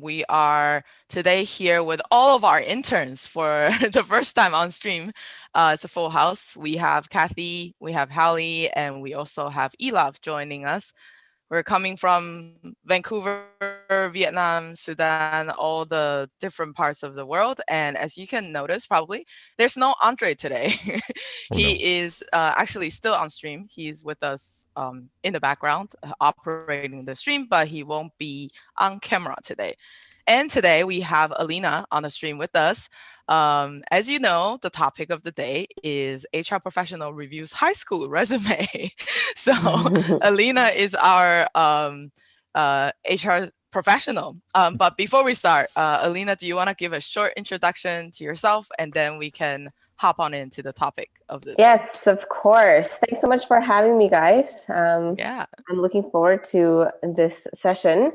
We are today here with all of our interns for the first time on stream. It's a full house. We have Kathy, we have Hallie, and we also have Elaf joining us. We're coming from Vancouver, Vietnam, Sudan, all the different parts of the world. And as you can notice, probably, there's no Andre today. Oh no. He is actually still on stream. He's with us in the background, operating the stream, but he won't be on camera today. And today we have Elina on the stream with us. As you know, the topic of the day is HR professional reviews high school resume. So Elina is our HR professional. But before we start, Elina, do you want to give a short introduction to yourself, and then we can hop on into the topic of the day? Yes, of course. Thanks so much for having me, guys. Yeah. I'm looking forward to this session.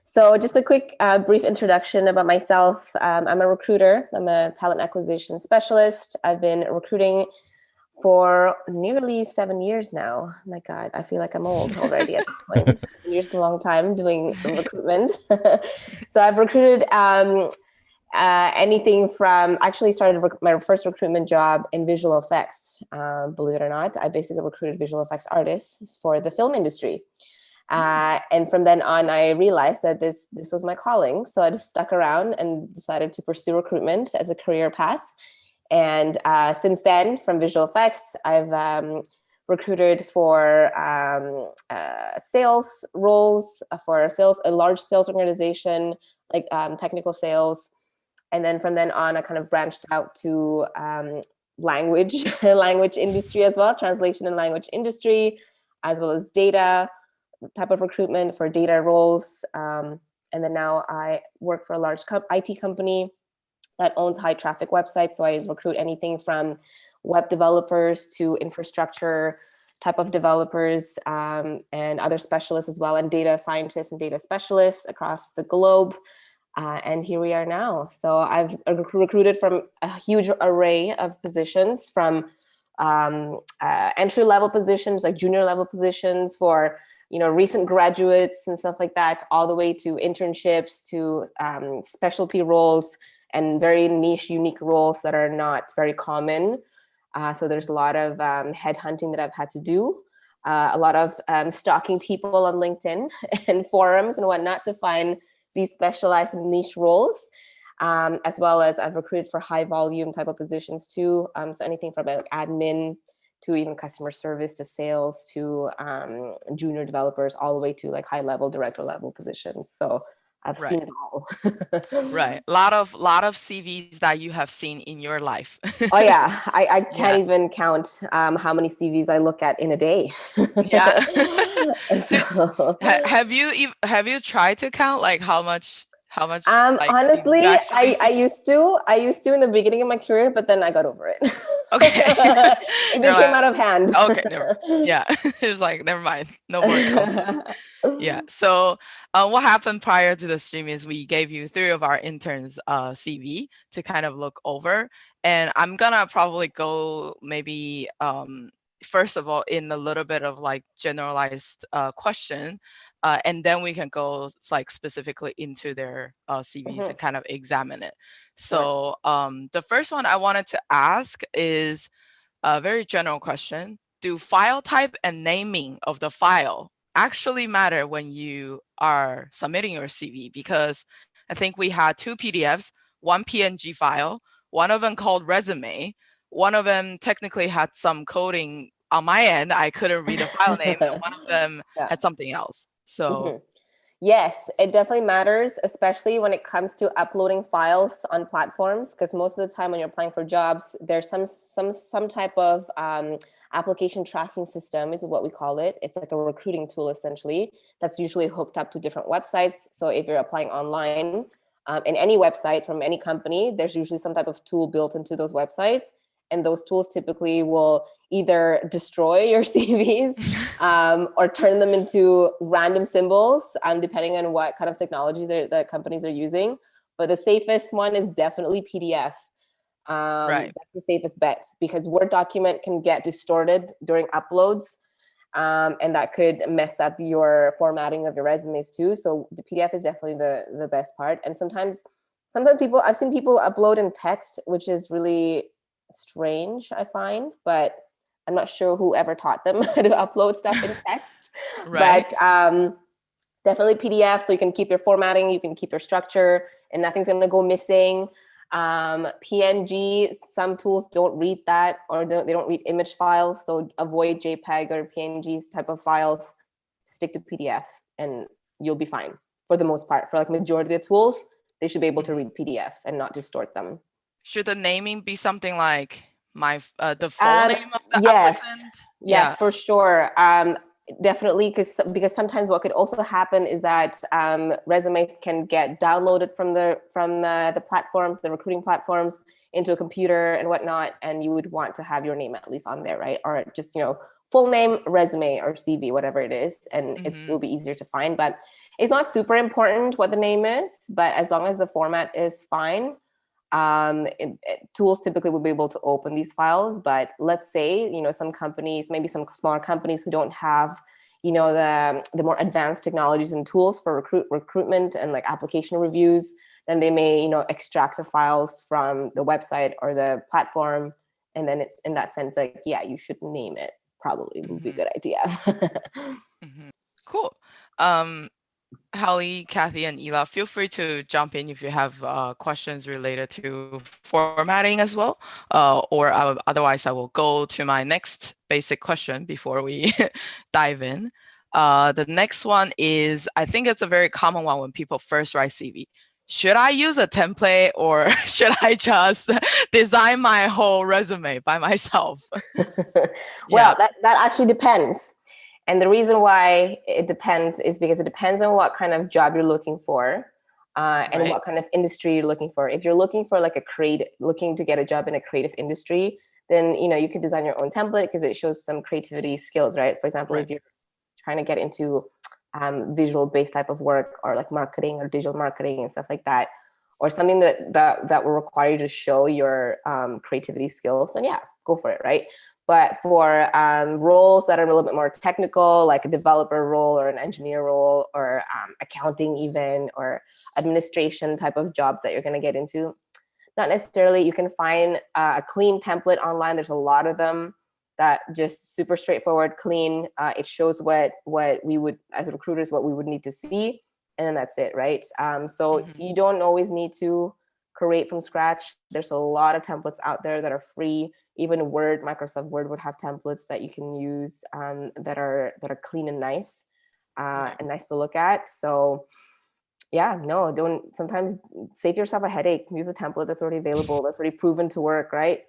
So just a quick brief introduction about myself. I'm a recruiter. I'm a talent acquisition specialist. I've been recruiting for nearly 7 years now. My God, I feel like I'm old already at this point. 7 years is a long time doing recruitment. So I've recruited anything from, actually started my first recruitment job in visual effects. Believe it or not, I basically recruited visual effects artists for the film industry. And from then on, I realized that this was my calling. So I just stuck around and decided to pursue recruitment as a career path. And since then, from visual effects, I've recruited for sales roles, for a large sales organization, like technical sales. And then from then on, I kind of branched out to language industry as well, translation and language industry, as well as data type of recruitment for data roles. And then now I work for a large IT company that owns high traffic websites. So I recruit anything from web developers to infrastructure type of developers and other specialists as well, and data scientists and data specialists across the globe. And here we are now. So I've recruited from a huge array of positions, from entry-level positions, like junior-level positions for recent graduates and stuff like that, all the way to internships, to specialty roles, and very niche, unique roles that are not very common. So there's a lot of headhunting that I've had to do, a lot of stalking people on LinkedIn and forums and whatnot to find these specialized and niche roles, as well as I've recruited for high volume type of positions too. So anything from admin to even customer service to sales to junior developers, all the way to like high level, director level positions. So I've seen it all. Right. A lot of CVs that you have seen in your life. Oh yeah. I can't even count how many CVs I look at in a day. Yeah. So, have you tried to count like how much like CVs honestly, you actually I see? used to in the beginning of my career, but then I got over it. Okay. It became out of hand. Okay, yeah. It was like, never mind. No more counting. Yeah. So what happened prior to the stream is we gave you 3 of our interns CV to kind of look over. And I'm gonna probably go maybe first of all in a little bit of like generalized question. And then we can go like specifically into their CVs and kind of examine it. So the first one I wanted to ask is a very general question. Do file type and naming of the file actually matter when you are submitting your CV? Because I think we had 2 PDFs, one PNG file, one of them called resume. One of them technically had some coding on my end. I couldn't read the file name, and one of them had something else. So Yes, it definitely matters, especially when it comes to uploading files on platforms, because most of the time when you're applying for jobs, there's some type of application tracking system, is what we call it. It's like a recruiting tool, essentially, that's usually hooked up to different websites. So if you're applying online in any website from any company, there's usually some type of tool built into those websites. And those tools typically will either destroy your CVs or turn them into random symbols, depending on what kind of technology the companies are using. But the safest one is definitely PDF. right. That's the safest bet, because Word document can get distorted during uploads. And that could mess up your formatting of your resumes too. So the PDF is definitely the best part. And sometimes I've seen people upload in text, which is really strange, I find, but I'm not sure who ever taught them how to upload stuff in text. Right. But definitely PDF, so you can keep your formatting, you can keep your structure, and nothing's going to go missing. PNG, some tools don't read that, or they don't read image files, so avoid JPEG or PNGs type of files. Stick to PDF, and you'll be fine for the most part. For like majority of the tools, they should be able to read PDF and not distort them. Should the naming be something like the full name of the Yes. applicant? Yeah, for sure. Definitely, because sometimes what could also happen is that resumes can get downloaded from the platforms, the recruiting platforms, into a computer and whatnot, and you would want to have your name at least on there, right? Or just full name, resume, or CV, whatever it is, and it will be easier to find. But it's not super important what the name is, but as long as the format is fine. Tools typically will be able to open these files, but let's say some companies, maybe some smaller companies who don't have the more advanced technologies and tools for recruitment and like application reviews, then they may extract the files from the website or the platform, and then in that sense, like, yeah, you should name it. Probably would be a good idea. Cool. Hallie, Kathy, and Ela, feel free to jump in if you have questions related to formatting as well. Or otherwise, I will go to my next basic question before we dive in. The next one is, I think it's a very common one when people first write CV. Should I use a template, or should I just design my whole resume by myself? Well, that actually depends. And the reason why it depends is because it depends on what kind of job you're looking for, and what kind of industry you're looking for. If you're looking for like looking to get a job in a creative industry, then you can design your own template because it shows some creativity skills, right? For example, if you're trying to get into visual-based type of work, or like marketing or digital marketing and stuff like that, or something that will require you to show your creativity skills, then yeah, go for it, right? But for roles that are a little bit more technical, like a developer role or an engineer role, or accounting even, or administration type of jobs that you're going to get into, not necessarily. You can find a clean template online. There's a lot of them that just super straightforward, clean. It shows what we would, as recruiters, what we would need to see, and then that's it, right? So you don't always need to create from scratch. There's a lot of templates out there that are free. Even Microsoft Word would have templates that you can use that are clean and nice, and nice to look at. So yeah, no, don't. Sometimes save yourself a headache. Use a template that's already available, that's already proven to work, right?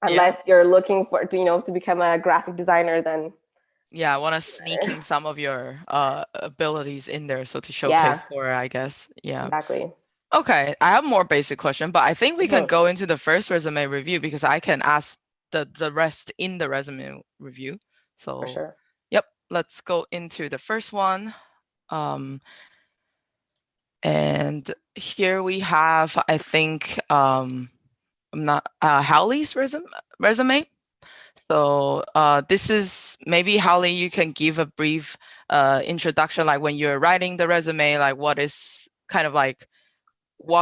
Unless you're looking for to become a graphic designer, then I want to sneak in some of your abilities in there, so to showcase for it, I guess. Yeah, exactly. Okay, I have more basic question, but I think we can go into the first resume review because I can ask the rest in the resume review. So for sure. Yep, let's go into the first one. And here we have, I think, Hallie's resume. So this is maybe Hallie, you can give a brief introduction, like when you're writing the resume, like what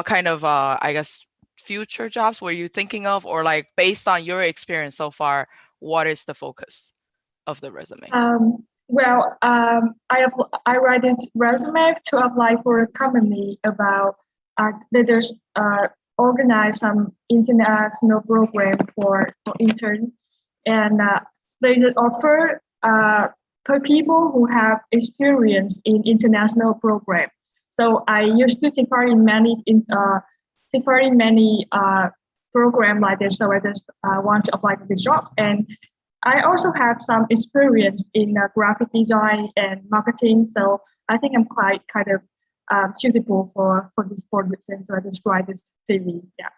kind of I guess future jobs were you thinking of, or like based on your experience so far, what is the focus of the resume? I write this resume to apply for a company about there's organize some international program for interns, and they offer for people who have experience in international program. So I used to take part in many program like this. So I just want to apply for this job, and I also have some experience in graphic design and marketing. So I think I'm quite kind of suitable for this position. So I just write this CV. Yeah.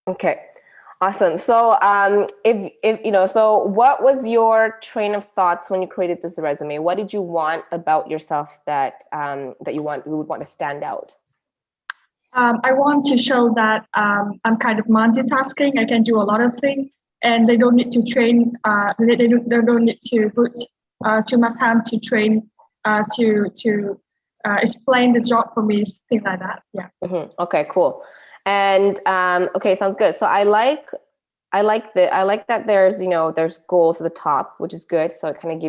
Okay. Awesome. So, so what was your train of thoughts when you created this resume? What did you want about yourself that you would want to stand out? I want to show that I'm kind of multitasking. I can do a lot of things, and they don't need to train. They don't need to put too much time to train to explain the job for me, things like that. Yeah. Okay, cool. And okay, sounds good. So I like that there's goals at the top, which is good. So it kind of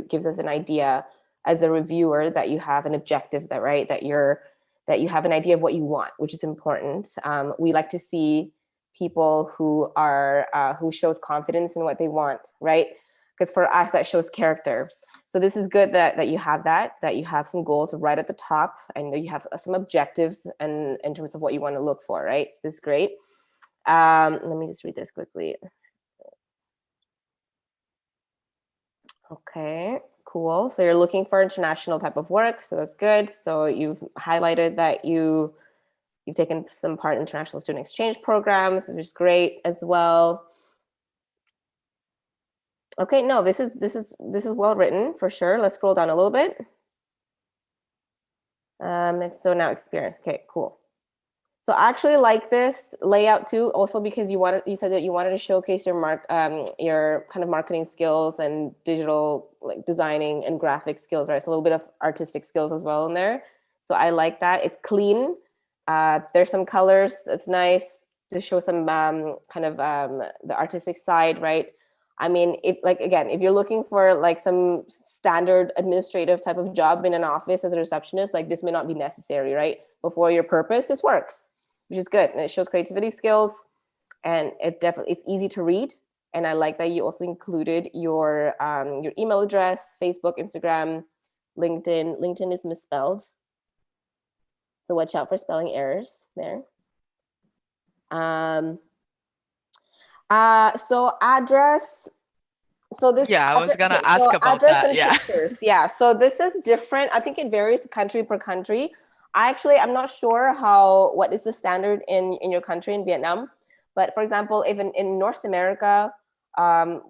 gives us an idea as a reviewer that you have an objective, that you have an idea of what you want, which is important. We like to see people who shows confidence in what they want, right? Because for us, that shows character. So this is good that you have that you have some goals right at the top, and that you have some objectives and in terms of what you want to look for, right? So this is great. Let me just read this quickly. Okay, cool. So you're looking for international type of work, so that's good. So you've highlighted that you've taken some part in international student exchange programs, which is great as well. Okay, no, this is well written for sure. Let's scroll down a little bit. So now experience. Okay, cool. So I actually like this layout too, also because you said that you wanted to showcase your kind of marketing skills and digital like designing and graphic skills, right? So a little bit of artistic skills as well in there. So I like that. It's clean. There's some colors. That's nice to show some the artistic side, right? I mean, if you're looking for like some standard administrative type of job in an office as a receptionist, like this may not be necessary, right? But for your purpose, this works, which is good. And it shows creativity skills, and it's easy to read. And I like that you also included your email address, Facebook, Instagram, LinkedIn. LinkedIn is misspelled, so watch out for spelling errors there. So address. So this. Yeah, I was gonna ask about address that. and Yeah. pictures. Yeah. So this is different. I think it varies country per country. I'm not sure what is the standard in your country in Vietnam, but for example, even in North America,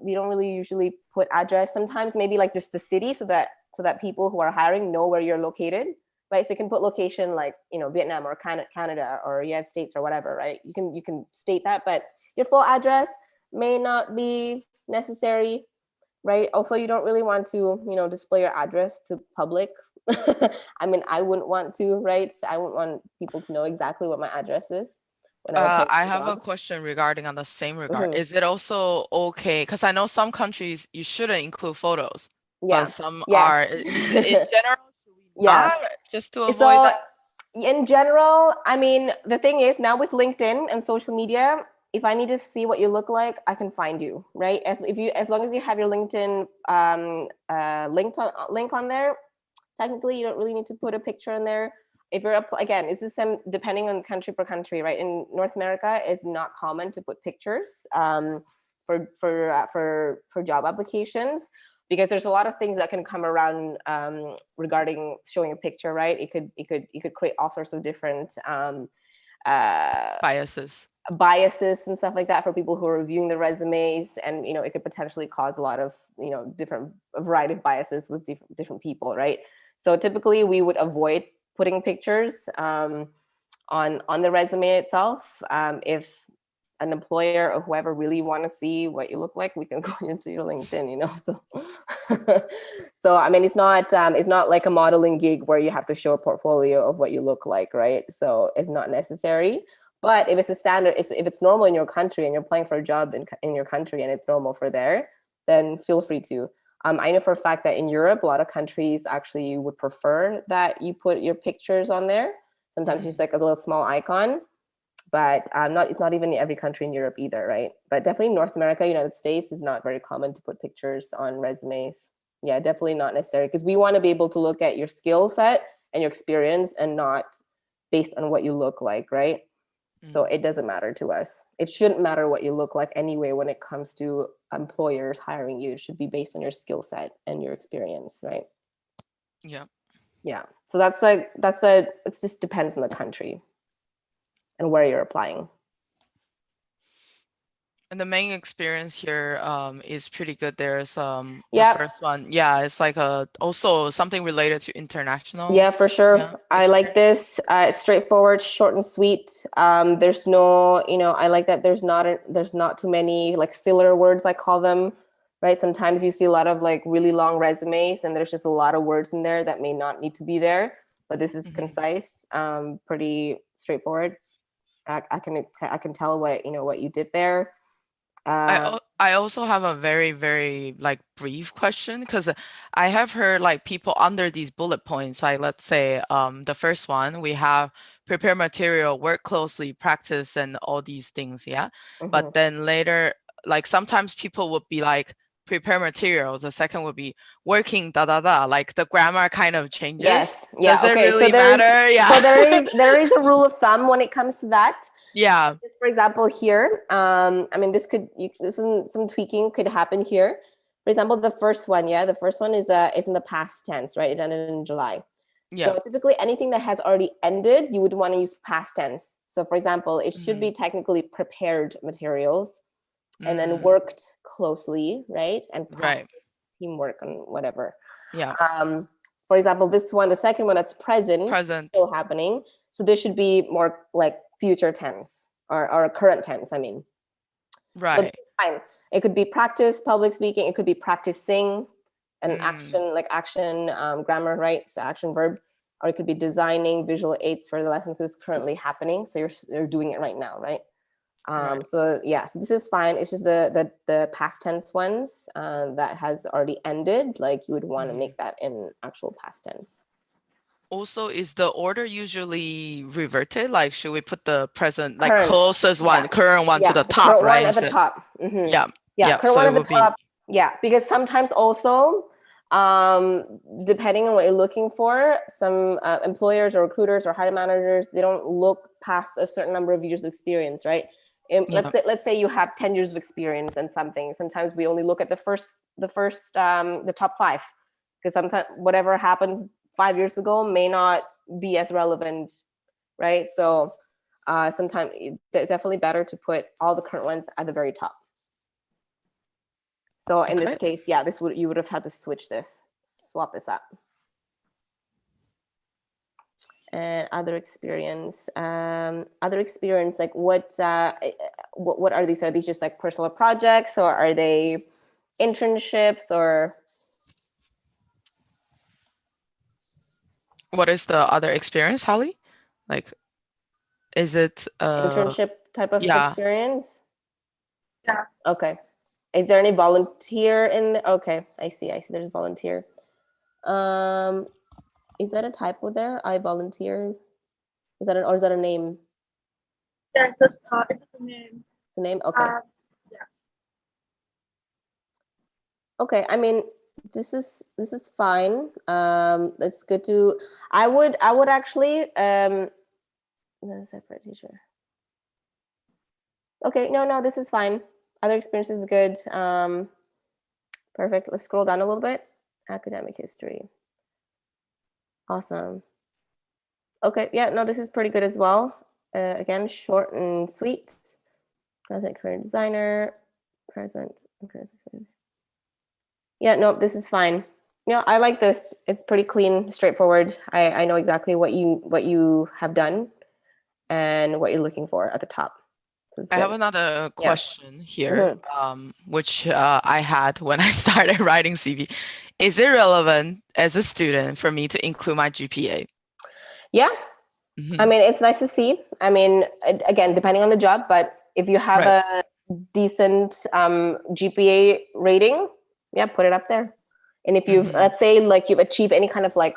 we don't really usually put address. Sometimes maybe like just the city, so that people who are hiring know where you're located, right? So you can put location like Vietnam or Canada or United States or whatever, right? You can state that, but your full address may not be necessary, right? Also, you don't really want to display your address to public. I mean, I wouldn't want to, right? I wouldn't want people to know exactly what my address is when I'm applying I for have a jobs. question regarding on the same regard. Mhm. Is it also okay? Because I know some countries you shouldn't include photos, Yeah. but some Yes. are. Is it in general, should we Yeah. not, just to avoid So that? in general, I mean, the thing is now with LinkedIn and social media, if I need to see what you look like, I can find you, right? As long as you have your LinkedIn link on there, technically you don't really need to put a picture in there. If you're again, it's the same depending on country per country, right? In North America, it's not common to put pictures for job applications, because there's a lot of things that can come around regarding showing a picture, right? You could create all sorts of different Biases. biases and stuff like that for people who are reviewing the resumes, and it could potentially cause a lot of a variety of biases with different people, right? So typically we would avoid putting pictures on the resume itself. If an employer or whoever really want to see what you look like, we can go into your LinkedIn, so so I mean, it's not like a modeling gig where you have to show a portfolio of what you look like, right? So it's not necessary. But if it's a standard, if it's normal in your country and you're applying for a job in your country and it's normal for there, then feel free to. I know for a fact that in Europe, a lot of countries actually would prefer that you put your pictures on there. Sometimes just like a little small icon, but it's not even in every country in Europe either, right? But definitely North America, United States is not very common to put pictures on resumes. Yeah, definitely not necessary, because we want to be able to look at your skill set and your experience and not based on what you look like, right? So it doesn't matter to us. It shouldn't matter what you look like anyway when it comes to employers hiring you. It should be based on your skill set and your experience, right? Yeah. Yeah. So it just depends on the country and where you're applying. And the main experience here is pretty good. There's the Yep. first one. Yeah, it's like also something related to international. Yeah, for sure. Yeah, I like this. It's straightforward, short and sweet. There's no, I like that there's not too many like filler words, I call them. right? Sometimes you see a lot of like really long resumes and there's just a lot of words in there that may not need to be there, but this is concise, pretty straightforward. I can tell what you did there. I also have a very, very like brief question because I have heard like people under these bullet points, like let's say the first one we have prepare material, work closely, practice, and all these things, yeah. But then later, like sometimes people would be like prepare materials. The second would be working da da da. Like the grammar kind of changes. Yes. Yeah. Does it Okay. really matter? Yeah. So there is a rule of thumb when it comes to that. Yeah. Just for example, here, I mean, some tweaking could happen here. For example, the first one is in the past tense, right? It ended in July. Yeah. So typically anything that has already ended, you would want to use past tense. So for example, it should be technically prepared materials and then worked closely, right? And practice teamwork and whatever. Yeah. For example, this one, the second one, that's present, still happening. So this should be more like future tense or current tense, I mean. Right. So fine. It could be practice, public speaking. It could be practicing an action, like action, grammar, right? So action verb. Or it could be designing visual aids for the lesson because it's currently happening. So you're doing it right now, right? So yeah, so this is fine. It's just the past tense ones that has already ended. Like you would want to make that in actual past tense. Also, is the order usually reverted? Like, should we put the present, like Current. closest one, current one to the top, current right? one at the top. Yeah. Yeah, current So one it at the would top. Yeah, because sometimes also, depending on what you're looking for, some employers or recruiters or hiring managers, they don't look past a certain number of years of experience, right? Let's say you have 10 years of experience in something. Sometimes we only look at the top 5, because sometimes whatever happens 5 years ago may not be as relevant, right? So sometimes it's definitely better to put all the current ones at the very top. So in this case, yeah, you would have had to swap this up. And other experience, like what are these? Are these just like personal projects, or are they internships, or? What is the other experience, Holly? Like, is it internship type of experience? Yeah. Okay. Is there any volunteer in the, okay, I see there's volunteer. Is that a typo there? I volunteer. Is that or is that a name? Yes, it's a name. It's a name? Okay. Yeah. Okay, I mean, this is fine. That's good to, I would actually, separate teacher. Okay, no, this is fine. Other experience is good. Perfect. Let's scroll down a little bit. Academic history. Awesome. Okay, yeah, no, this is pretty good as well. Again, short and sweet. Content career designer, present. Yeah, no, this is fine. I like this. It's pretty clean, straightforward. I know exactly what you have done and what you're looking for at the top. So I have another question here, which I had when I started writing CV. Is it relevant as a student for me to include my GPA? Yeah. I mean, it's nice to see. I mean, again, depending on the job, but if you have a decent GPA rating, yeah, put it up there. And if you've, let's say, like you've achieved any kind of like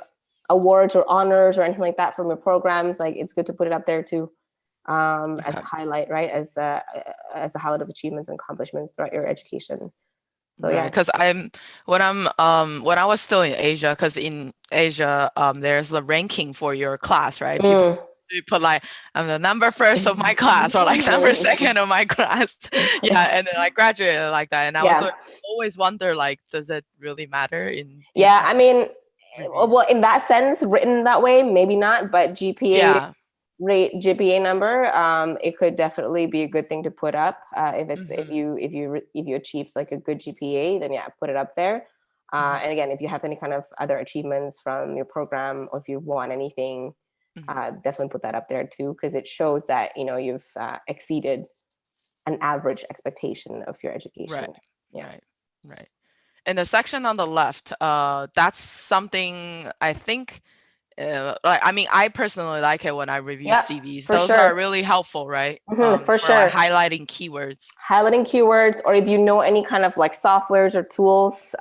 awards or honors or anything like that from your programs, like it's good to put it up there too, as a highlight, right? As a highlight of achievements and accomplishments throughout your education. So yeah, because when I was still in Asia, because in Asia there's the ranking for your class, right? People put like I'm the number first of my class or like number second of my class. Yeah, and then I graduated like that, and I was always wonder like, does it really matter in? I mean, well, in that sense, written that way, maybe not, but GPA rate, GPA number, it could definitely be a good thing to put up. If it's if you achieve like a good GPA, then yeah, put it up there. And again, if you have any kind of other achievements from your program, or if you won anything, definitely put that up there too, because it shows that you've exceeded an average expectation of your education. Right. Right. In the section on the left, that's something I think, like, I mean, I personally like it when I review Yeah, CVs. for Those are sure. really helpful, right? For For like sure. highlighting keywords. Highlighting keywords, or if you know any kind of like softwares or tools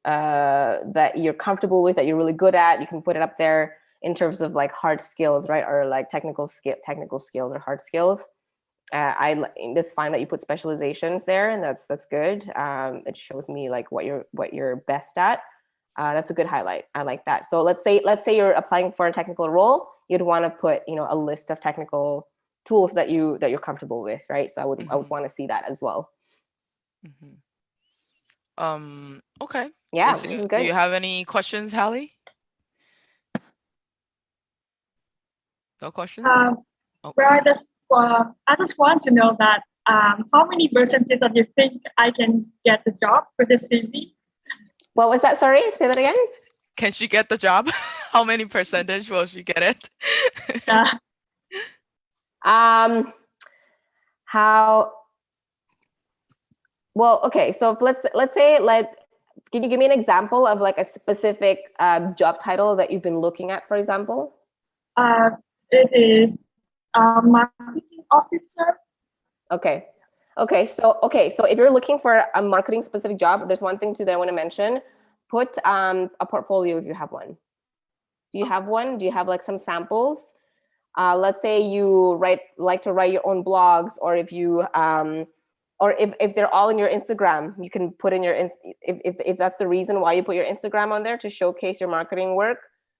that you're comfortable with, that you're really good at, you can put it up there in terms of like hard skills, right? Or like technical skills or hard skills. It's fine that you put specializations there, and that's good. It shows me like what you're best at. That's a good highlight. I like that. So let's say you're applying for a technical role, you'd want to put, you know, a list of technical tools that you're comfortable with, right? So I would want to see that as well. Okay. Yeah, this is Do good. you have any questions, Hallie? No questions? Well, I just want to know that how many percentage of you think I can get the job for the CV? What was that? Sorry, say that again. Can she get the job? How many percentage will she get it? Yeah. How? Well, okay. So if let's say, like, can you give me an example of like a specific job title that you've been looking at, for example? It is marketing officer. Okay. So if you're looking for a marketing specific job, there's one thing too that I want to mention. Put a portfolio if you have one. Do you have one? Do you have like some samples? Let's say you like to write your own blogs, or if you or if they're all in your Instagram, you can put in your if that's the reason why you put your Instagram on there, to showcase your marketing work,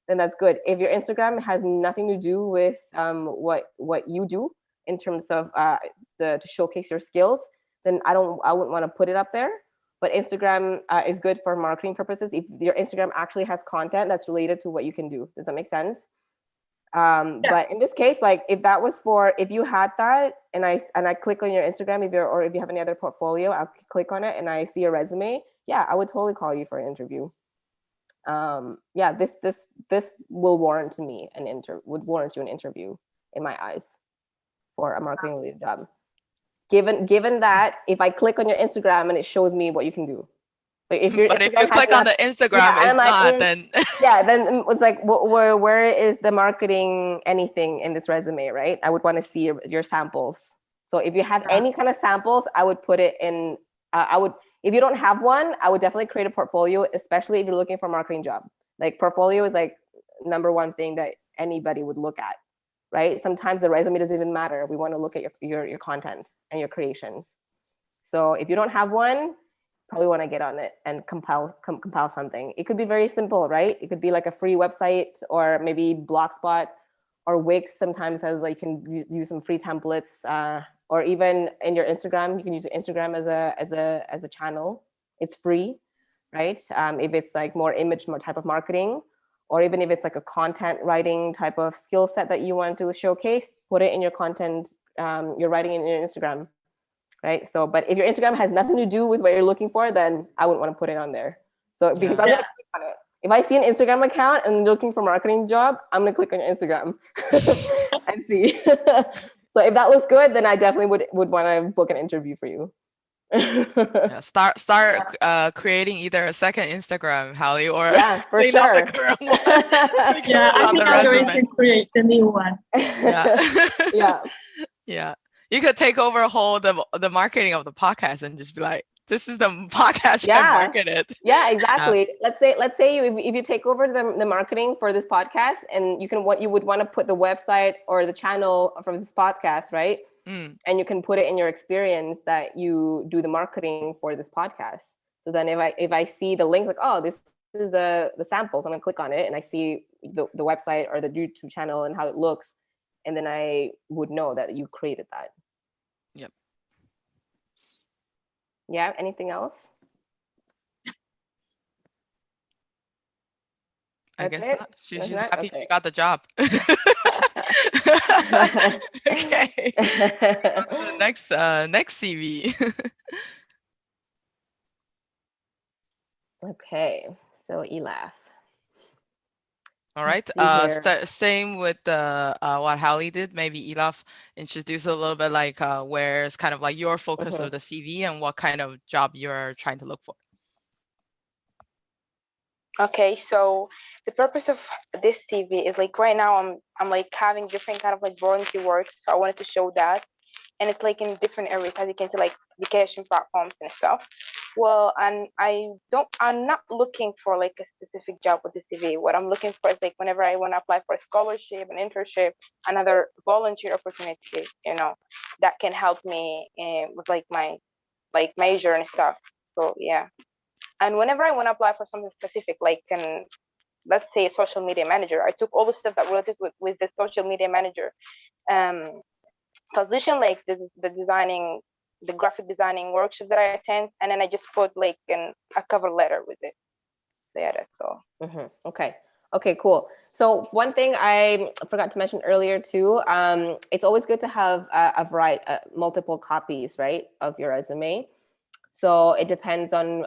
then that's good. If your Instagram has nothing to do with what you do in terms of to showcase your skills, then I wouldn't want to put it up there. But Instagram is good for marketing purposes if your Instagram actually has content that's related to what you can do. Does that make sense? Yeah. But in this case, like if you had that, and I click on your Instagram, if you have any other portfolio, I'll click on it and I see your resume. Yeah, I would totally call you for an interview. Yeah, this will warrant you an interview in my eyes for a marketing related job. Given that if I click on your Instagram and it shows me what you can do. But if But if you click on the Instagram, it's not, then yeah, then it's like, where is the marketing anything in this resume, right? I would want to see your samples. So if you have any kind of samples, I would put it in. If you don't have one, I would definitely create a portfolio, especially if you're looking for a marketing job. Like, portfolio is like number one thing that anybody would look at, right? Sometimes the resume doesn't even matter. We want to look at your content and your creations. So if you don't have one, probably want to get on it and compile something. It could be very simple, right? It could be like a free website, or maybe Blogspot or Wix sometimes has, like, you can use some free templates, or even in your Instagram, you can use your Instagram as a channel. It's free, right? If it's like more type of marketing, or even if it's like a content writing type of skill set that you want to showcase, put it in your content, you're writing in your Instagram. Right. So, but if your Instagram has nothing to do with what you're looking for, then I wouldn't want to put it on there. So, because I'm going to click on it. If I see an Instagram account and looking for a marketing job, I'm going to click on your Instagram and see. So if that looks good, then I definitely would want to book an interview for you. Start creating either a second Instagram, Hallie, or for clean up the sure. current one. Yeah, I think I'm going to create the new one. Yeah. You could take over the marketing of the podcast and just be like, this is the podcast I marketed. Yeah, exactly. Let's say if you take over the marketing for this podcast, and you would want to put the website or the channel for this podcast, right? And you can put it in your experience that you do the marketing for this podcast. So then if I see the link, like, oh, this is the samples, I'm gonna click on it and I see the website or the YouTube channel and how it looks, and then I would know that you created that. Yep. Yeah, anything else? I guess not. She's happy she got the job. Okay. Next CV. Okay, so Elaf. All right. Let's see here. Same with what Hallie did. Maybe Elaf introduce a little bit like where's kind of like your focus of the CV and what kind of job you're trying to look for. Okay, so the purpose of this CV is like right now I'm like having different kind of like volunteer work, so I wanted to show that, and it's like in different areas as you can see, like education platforms and stuff. Well, and I'm not looking for like a specific job with the CV. What I'm looking for is like whenever I want to apply for a scholarship, an internship, another volunteer opportunity, that can help me with like my like major and stuff. So yeah. And whenever I want to apply for something specific, like let's say a social media manager, I took all the stuff that related with the social media manager position, like the designing, the graphic designing workshop that I attend, and then I just put like a cover letter with it. So yeah, that's all. Okay, cool. So one thing I forgot to mention earlier too, it's always good to have a variety, multiple copies, right, of your resume. So it depends on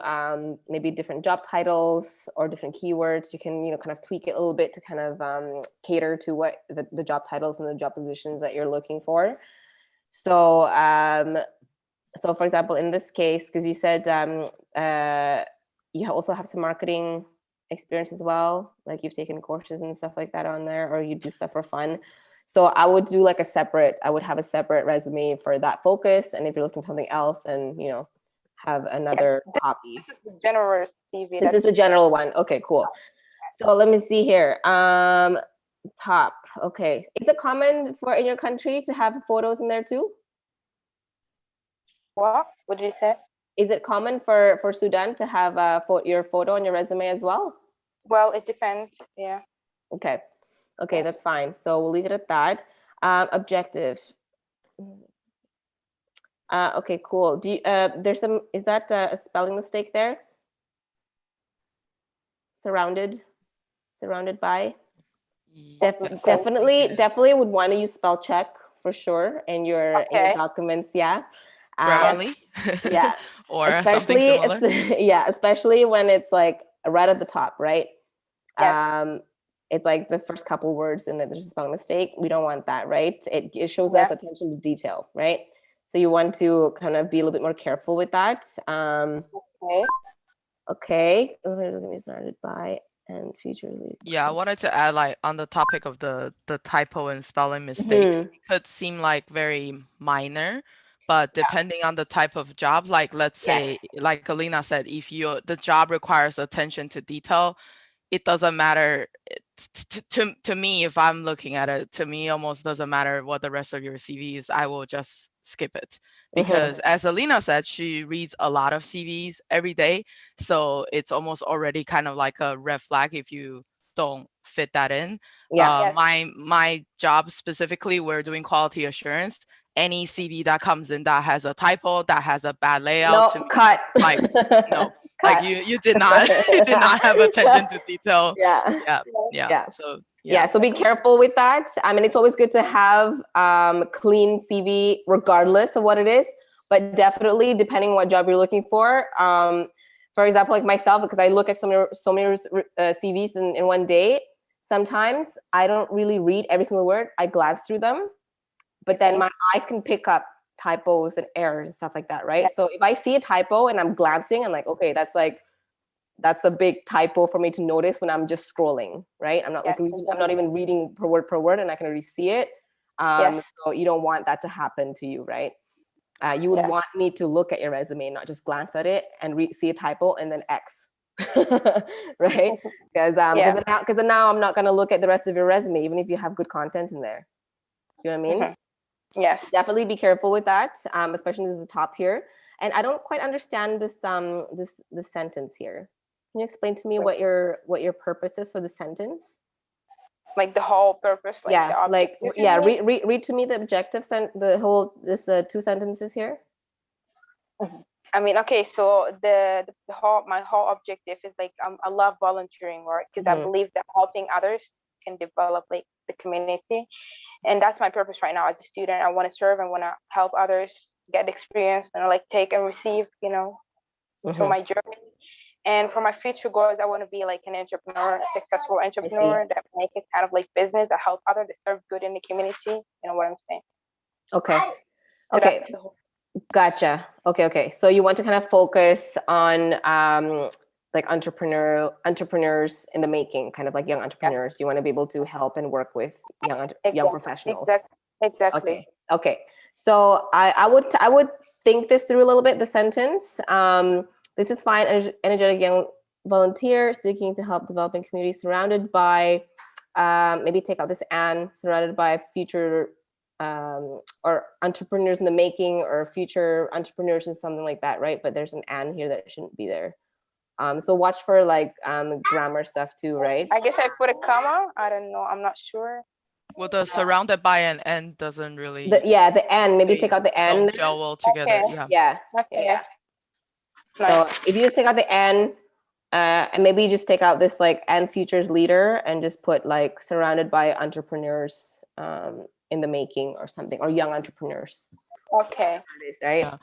maybe different job titles or different keywords. You can, kind of tweak it a little bit to kind of cater to what the job titles and the job positions that you're looking for. So, so for example, in this case, because you said you also have some marketing experience as well, like you've taken courses and stuff like that on there, or you do stuff for fun. So I would do like I would have a separate resume for that focus. And if you're looking for something else and, have another copy. This is the general CV. This is the general one. Okay, cool. So let me see here. Top. Okay. Is it common for in your country to have photos in there too? What did you say? Is it common for Sudan to have your photo on your resume as well? Well, it depends. Yeah. Okay, that's fine. So we'll leave it at that. Objective. Okay, cool. Do you, is that a spelling mistake there? Surrounded by? Definitely would want to use spell check for sure in your documents. Yeah. Grammarly. Yeah. Or especially, something similar. Yeah, especially when it's like right at the top, right? Yes. It's like the first couple words and then there's a spelling mistake. We don't want that, right? It shows us attention to detail, right? So you want to kind of be a little bit more careful with that. Okay. Let me started by and future. Yeah, I wanted to add like on the topic of the typo and spelling mistakes, it could seem like very minor, but depending on the type of job, like let's say, like Elina said, if the job requires attention to detail, it doesn't matter to me. If I'm looking at it, to me almost doesn't matter what the rest of your CV is. I will just skip it because as Elina said, she reads a lot of CVs every day, so it's almost already kind of like a red flag if you don't fit that in. My job specifically, we're doing quality assurance. Any CV that comes in that has a typo, that has a bad layout, cut. Like no, cut. Like you did not have attention to detail. Yeah. So be careful with that. I mean, it's always good to have clean CV regardless of what it is, but definitely depending on what job you're looking for. For example, like myself, because I look at so many CVs in one day, sometimes I don't really read every single word. I glance through them. But then my eyes can pick up typos and errors and stuff like that, right? So if I see a typo and I'm glancing, I'm like, okay, that's a big typo for me to notice when I'm just scrolling, right? I'm not even reading per word, and I can already see it. So you don't want that to happen to you, right? You would want me to look at your resume, not just glance at it and see a typo and then X, right? Because now I'm not going to look at the rest of your resume, even if you have good content in there. You know what I mean? Yes. Definitely be careful with that, especially this is the top here. And I don't quite understand this this sentence here. Can you explain to me what your purpose is for the sentence? Like the whole purpose? Read to me the objective two sentences here. I mean, okay, so my whole objective is like I love volunteering work because I believe that helping others can develop like the community. And that's my purpose right now as a student. I want to serve and want to help others get experience and like take and receive, through my journey. And for my future goals, I want to be like an entrepreneur, a successful entrepreneur that make it kind of like business that help others, that serve good in the community. You know what I'm saying? Okay. So Okay. that's the whole. Gotcha. Okay. So you want to kind of focus on like entrepreneurs in the making, kind of like young entrepreneurs. You want to be able to help and work with young professionals. Exactly. Okay. So I would think this through a little bit. The sentence. This is fine. Energetic young volunteer seeking to help developing communities surrounded by. Maybe take out this and surrounded by future. Or entrepreneurs in the making, or future entrepreneurs, or something like that, right? But there's an "and" here that shouldn't be there. So watch for like grammar stuff too, right? I guess I put a comma. I don't know. I'm not sure. Well, the surrounded by an "and" doesn't really. The "and." Maybe take out the "and." Don't gel well together. Okay. Yeah. Okay. Yeah. Nice. So if you just take out the "and," and maybe you just take out this like "and futures leader" and just put like surrounded by entrepreneurs in the making or something, or young entrepreneurs. Okay. Right. Yeah.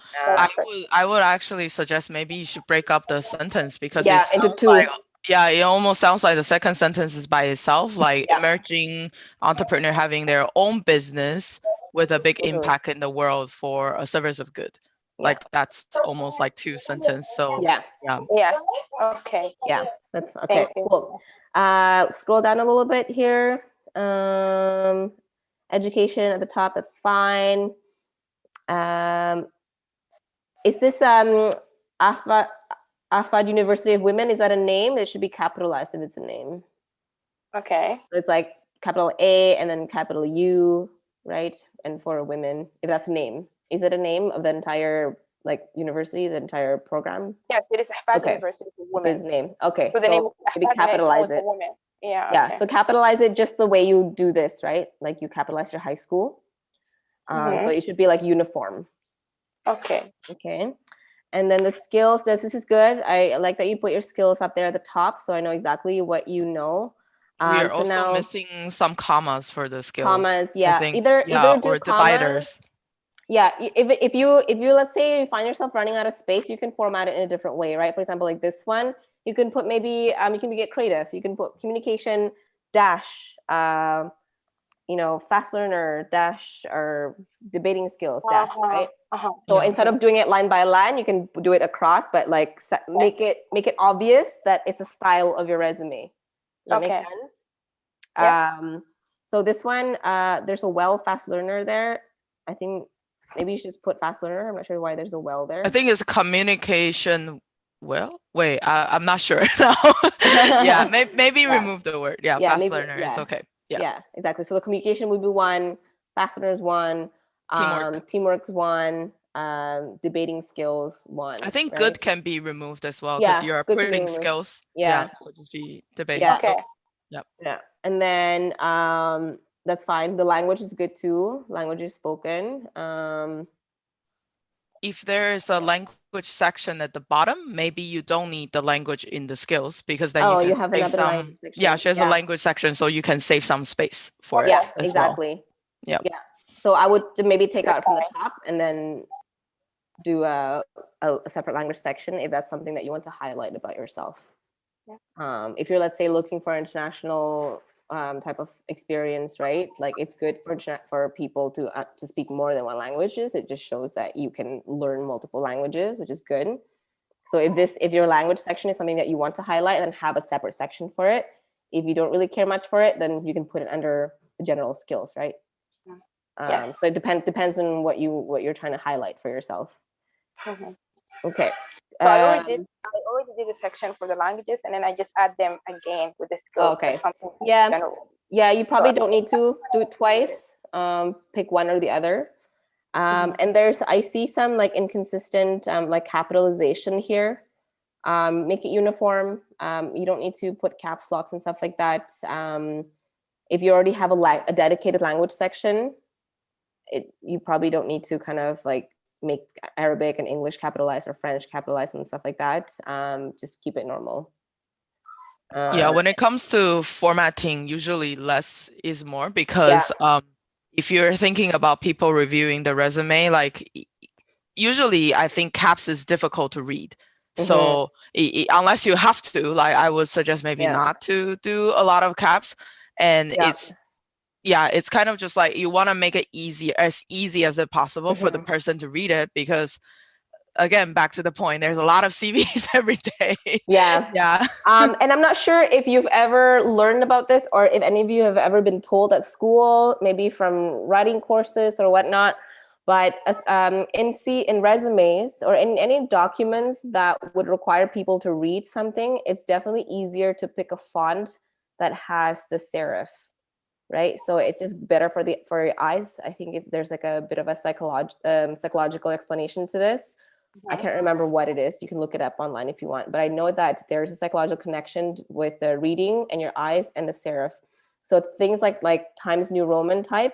I would actually suggest maybe you should break up the sentence, because into two. like, it almost sounds like the second sentence is by itself, like emerging entrepreneur having their own business with a big impact in the world for a service of good. Like that's almost like two sentences. So Yeah. Okay. Yeah, that's okay. Cool. Scroll down a little bit here. Education at the top, that's fine. Is this Afad University of Women? Is that a name? It should be capitalized if it's a name. Okay. It's like capital A and then capital U, right? And for women, if that's a name. Is it a name of the entire like university, the entire program? Yes, it is Ahfad University of Women. So it's name. Okay. So the name maybe capitalize it. Women. Yeah. Yeah. Okay. So capitalize it just the way you do this, right? Like you capitalize your high school. So it should be like uniform. Okay. Okay. And then the skills, this is good. I like that you put your skills up there at the top, so I know exactly what you know. We are also missing some commas for the skills. Commas, yeah. I think, either do or commas, dividers. Yeah, if you let's say you find yourself running out of space, you can format it in a different way, right? For example, like this one, you can put maybe you can get creative. You can put communication dash fast learner dash or debating skills dash, right? So instead of doing it line by line, you can do it across, but like make it obvious that it's a style of your resume. Does that make sense? Yeah. So this one, there's a fast learner there. I think maybe you should just put fast learner. I'm not sure why there's a there. I think it's communication. Wait, I'm not sure now. Yeah, maybe remove the word. Yeah, fast learner is okay. Yeah, exactly. So the communication would be one, fast learner is one, teamwork is one, debating skills one. I think good can be removed as well, because you're putting skills. Yeah. So just be debating skills. Yep. Yeah. And then that's fine. The language is good too. Language is spoken. If there is a language section at the bottom, maybe you don't need the language in the skills, because then you have another language section. Yeah, she has a language section, so you can save some space for it. Yeah, exactly. Well. Yeah. So I would maybe take out from the top and then do a separate language section if that's something that you want to highlight about yourself. Yeah. If you're, let's say, looking for international type of experience, right? Like it's good for people to speak more than one languages. It just shows that you can learn multiple languages, which is good. So if your language section is something that you want to highlight, then have a separate section for it. If you don't really care much for it, then you can put it under the general skills, right? So it depends on what you're trying to highlight for yourself. Okay. So I already did a section for the languages, and then I just add them again with the skills. Okay. Yeah. You probably don't need to do it twice. Pick one or the other. And I see some like inconsistent like capitalization here. Make it uniform. You don't need to put caps locks and stuff like that. If you already have a dedicated language section, you probably don't need to kind of like make Arabic and English capitalized or French capitalized and stuff like that. Just keep it normal. When it comes to formatting, usually less is more, because if you're thinking about people reviewing the resume, like usually I think caps is difficult to read. So unless you have to, like, I would suggest maybe Yeah. not to do a lot of caps. And Yeah. it's kind of just like you want to make it as easy as it possible for the person to read it, because again, back to the point, there's a lot of CVs every day. Yeah. Yeah. And I'm not sure if you've ever learned about this, or if any of you have ever been told at school, maybe from writing courses or whatnot, but in resumes or in any documents that would require people to read something, it's definitely easier to pick a font that has the serif, right? So it's just better for your eyes. I think there's like a bit of a psychological explanation to this. I can't remember what it is. You can look it up online if you want, but I know that there's a psychological connection with the reading and your eyes and the serif. So it's things like Times New Roman type.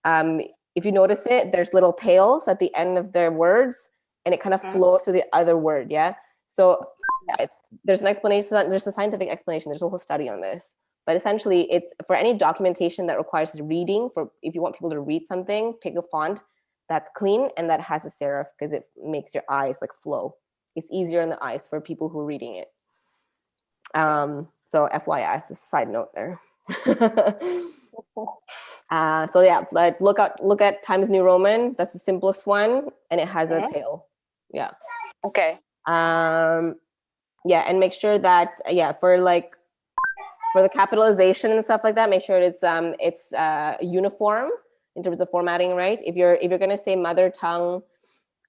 If you notice it, there's little tails at the end of the words, and it kind of flows to the other word. Yeah. So there's an explanation. There's a scientific explanation. There's a whole study on this. But essentially, it's for any documentation that requires reading. For if you want people to read something, pick a font that's clean and that has a serif, because it makes your eyes like flow. It's easier in the eyes for people who are reading it. So FYI, just a side note there. So yeah, like look at Times New Roman. That's the simplest one, and it has a tail. Yeah. Okay. Yeah, and make sure that for the capitalization and stuff like that, make sure it's uniform in terms of formatting, right? If you're gonna say mother tongue,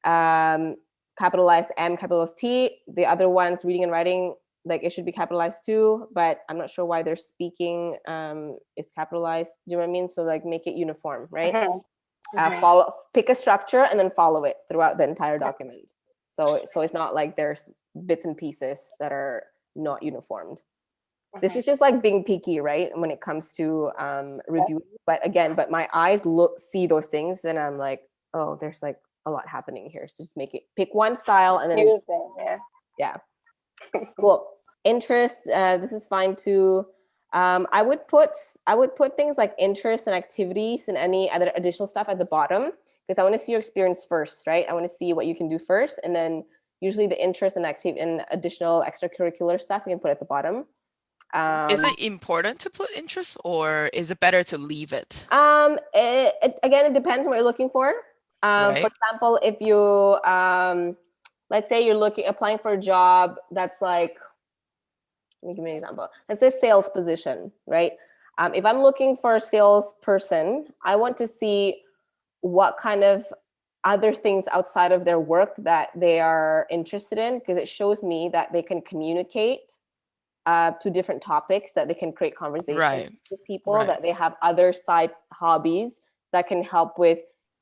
capitalized M, capitalized T, the other ones, reading and writing, like it should be capitalized too, but I'm not sure why they're speaking is capitalized. Do you know what I mean? So like make it uniform, right? Pick a structure and then follow it throughout the entire document. So it's not like there's bits and pieces that are not uniformed. This is just like being picky, right? When it comes to review. But my eyes see those things and I'm like, oh, there's like a lot happening here. So just pick one style and then yeah. Cool. Interest, this is fine too. I would put things like interests and activities and any other additional stuff at the bottom, because I want to see your experience first, right? I want to see what you can do first, and then usually the interest and additional extracurricular stuff you can put at the bottom. Is it important to put interest, or is it better to leave it? Again, it depends on what you're looking for. Right. For example, if you let's say you're applying for a job that's like, let me give you an example. Let's say sales position, right? If I'm looking for a salesperson, I want to see what kind of other things outside of their work that they are interested in, because it shows me that they can communicate to different topics, that they can create conversations with people, that they have other side hobbies that can help with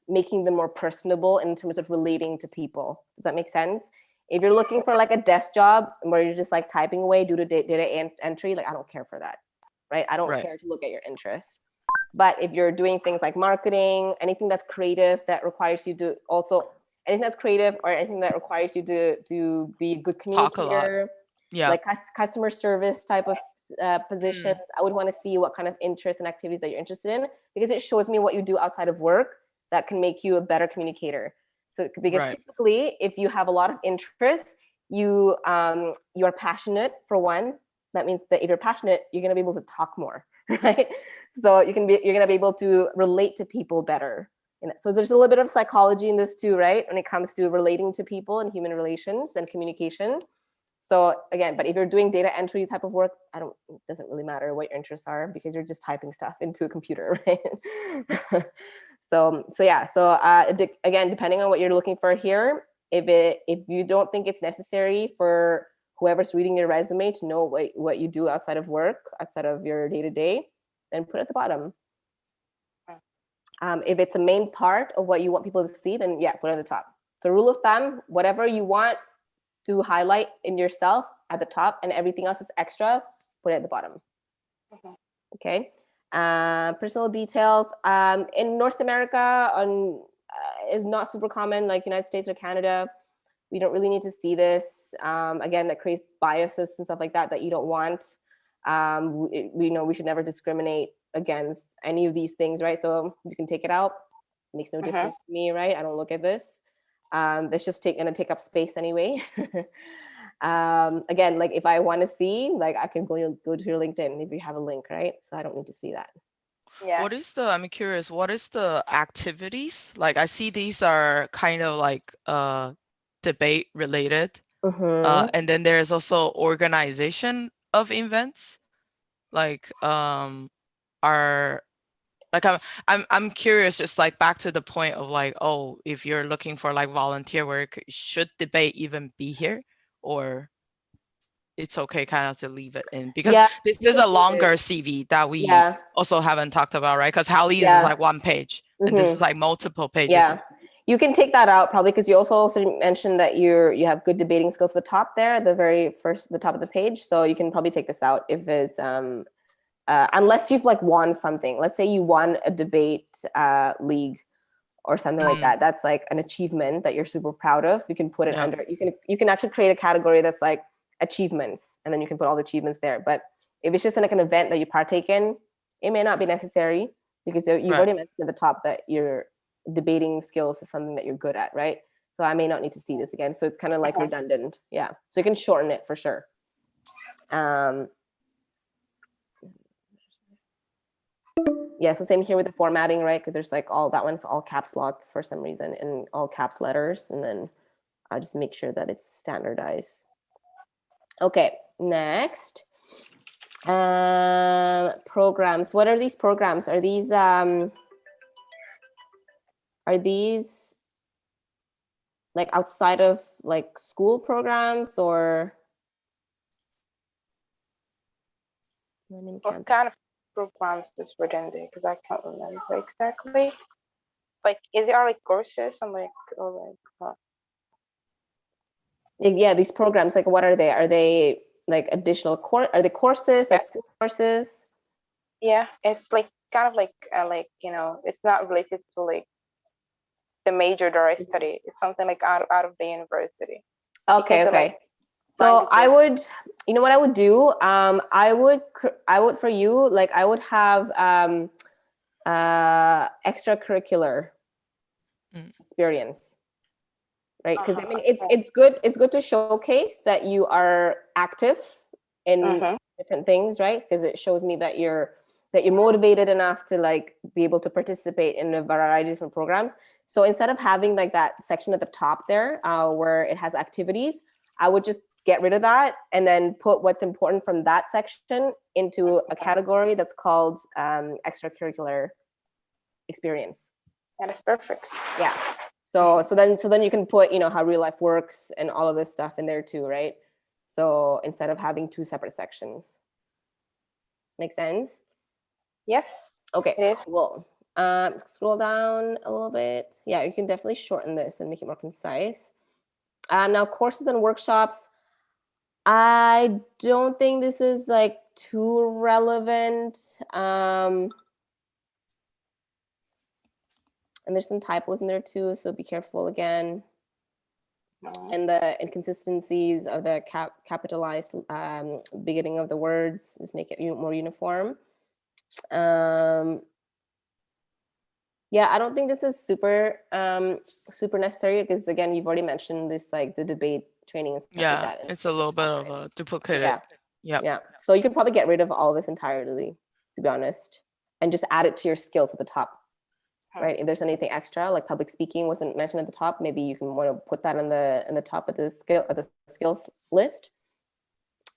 making them more personable in terms of relating to people. Does that make sense? If you're looking for like a desk job where you're just like typing away due to data entry, like I don't care for that, right? I don't care to look at your interest. But if you're doing things like marketing, anything that's creative that requires you to also, anything that's creative or anything that requires you to be a good communicator, like customer service type of positions, I would want to see what kind of interests and activities that you're interested in, because it shows me what you do outside of work that can make you a better communicator. So because typically, if you have a lot of interests, you are passionate for one. That means that if you're passionate, you're gonna be able to talk more, right? So you're gonna be able to relate to people better. So there's a little bit of psychology in this too, right? When it comes to relating to people and human relations and communication. So again, but if you're doing data entry type of work, it doesn't really matter what your interests are, because you're just typing stuff into a computer, right? So again, depending on what you're looking for here, if you don't think it's necessary for whoever's reading your resume to know what you do outside of work, outside of your day-to-day, then put it at the bottom. If it's a main part of what you want people to see, then put it at the top. So rule of thumb, whatever you want to highlight in yourself at the top and everything else is extra, put it at the bottom. Okay. Personal details in North America is not super common, like United States or Canada. We don't really need to see this. Again, that creates biases and stuff like that you don't want. We know we should never discriminate against any of these things, right? So you can take it out. It makes no difference to me, right? I don't look at this. It's just going to take up space anyway. Again, like if I want to see, like I can go to your LinkedIn if you have a link, right? So I don't need to see that. Yeah. I'm curious, what is the activities? Like I see these are kind of like debate related. And then there's also organization of events. Like are like I'm curious, just like back to the point of like, oh, if you're looking for like volunteer work, should debate even be here? Or it's okay kind of to leave it in? Because Yeah, this is a longer CV that we yeah, also haven't talked about, right? Because Hallie's is yeah. like one page and this is like multiple pages. Yeah, you can take that out probably because you also mentioned that you have good debating skills at the top there, the very first, the top of the page. So you can probably take this out if it's unless you've like won something. Let's say you won a debate league or something like that. That's like an achievement that you're super proud of. You can put it under. You can actually create a category that's like achievements, and then you can put all the achievements there. But if it's just like an event that you partake in, it may not be necessary because you've already mentioned at the top that your debating skills is something that you're good at, right? So I may not need to see this again. So it's kind of like redundant. Yeah. So you can shorten it for sure. Yeah, so same here with the formatting, right? Because there's like all, that one's all caps lock for some reason and all caps letters. And then I'll just make sure that it's standardized. Okay, next. Programs. What are these programs? Are these like outside of like school programs or? What kind of programs is redundant? Because I can't remember exactly. Like, is there like courses? I'm like, oh, like, yeah, these programs, like what are they? Are they like additional are they courses, like school courses? Yeah, it's like kind of like you know, it's not related to like the major that I study. It's something like out of the university. Okay, okay. So I would, you know what I would do? I would for you, like I would have extracurricular experience, right? Because I mean, it's good to showcase that you are active in different things, right? Because it shows me that you're motivated enough to like be able to participate in a variety of different programs. So instead of having like that section at the top there where it has activities, I would just get rid of that and then put what's important from that section into a category that's called extracurricular experience. That is perfect. Yeah. So then you can put, you know, how real life works and all of this stuff in there too, right? So instead of having two separate sections. Make sense? Yes. Okay, cool. Scroll down a little bit. Yeah, you can definitely shorten this and make it more concise. Now, courses and workshops. I don't think this is like too relevant. And there's some typos in there too, so be careful again. And the inconsistencies of the capitalized beginning of the words, just make it more uniform. Yeah, I don't think this is super necessary because again, you've already mentioned this, like the debate training and stuff like that. And it's a little bit of a duplicate. Yeah. So you could probably get rid of all this entirely, to be honest, and just add it to your skills at the top. Right? If there's anything extra, like public speaking wasn't mentioned at the top, maybe you can want to put that in the top of the skills list.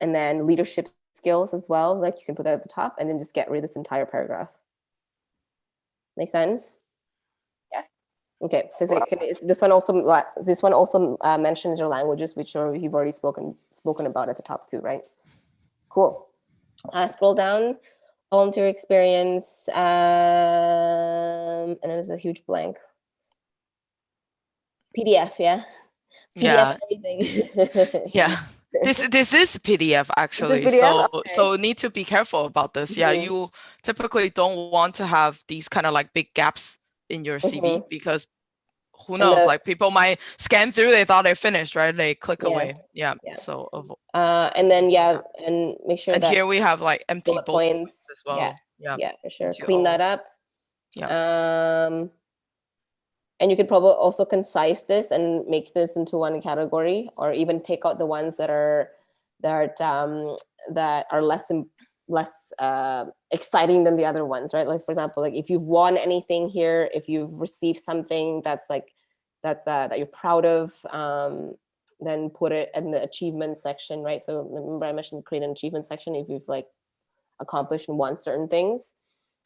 And then leadership skills as well, like you can put that at the top and then just get rid of this entire paragraph. Make sense? Yeah. Okay, because this one also mentions your languages, which you've already spoken about at the top too, right? Cool. Scroll down, volunteer experience, and then there's a huge blank. PDF, yeah. PDF anything. Yeah. This is PDF actually. This is PDF? So need to be careful about this. Yeah, you typically don't want to have these kind of like big gaps in your CV because who knows, like people might scan through, they thought they finished, right? They click away. Yeah. So and then and make sure that here we have like empty bullet points as well. Yeah, for sure. Clean that up. Yeah. And you could probably also concise this and make this into one category, or even take out the ones that are less exciting than the other ones, right? Like, for example, like if you've won anything here, if you've received something that you're proud of, then put it in the achievement section, right? So remember I mentioned create an achievement section if you've like accomplished and won certain things.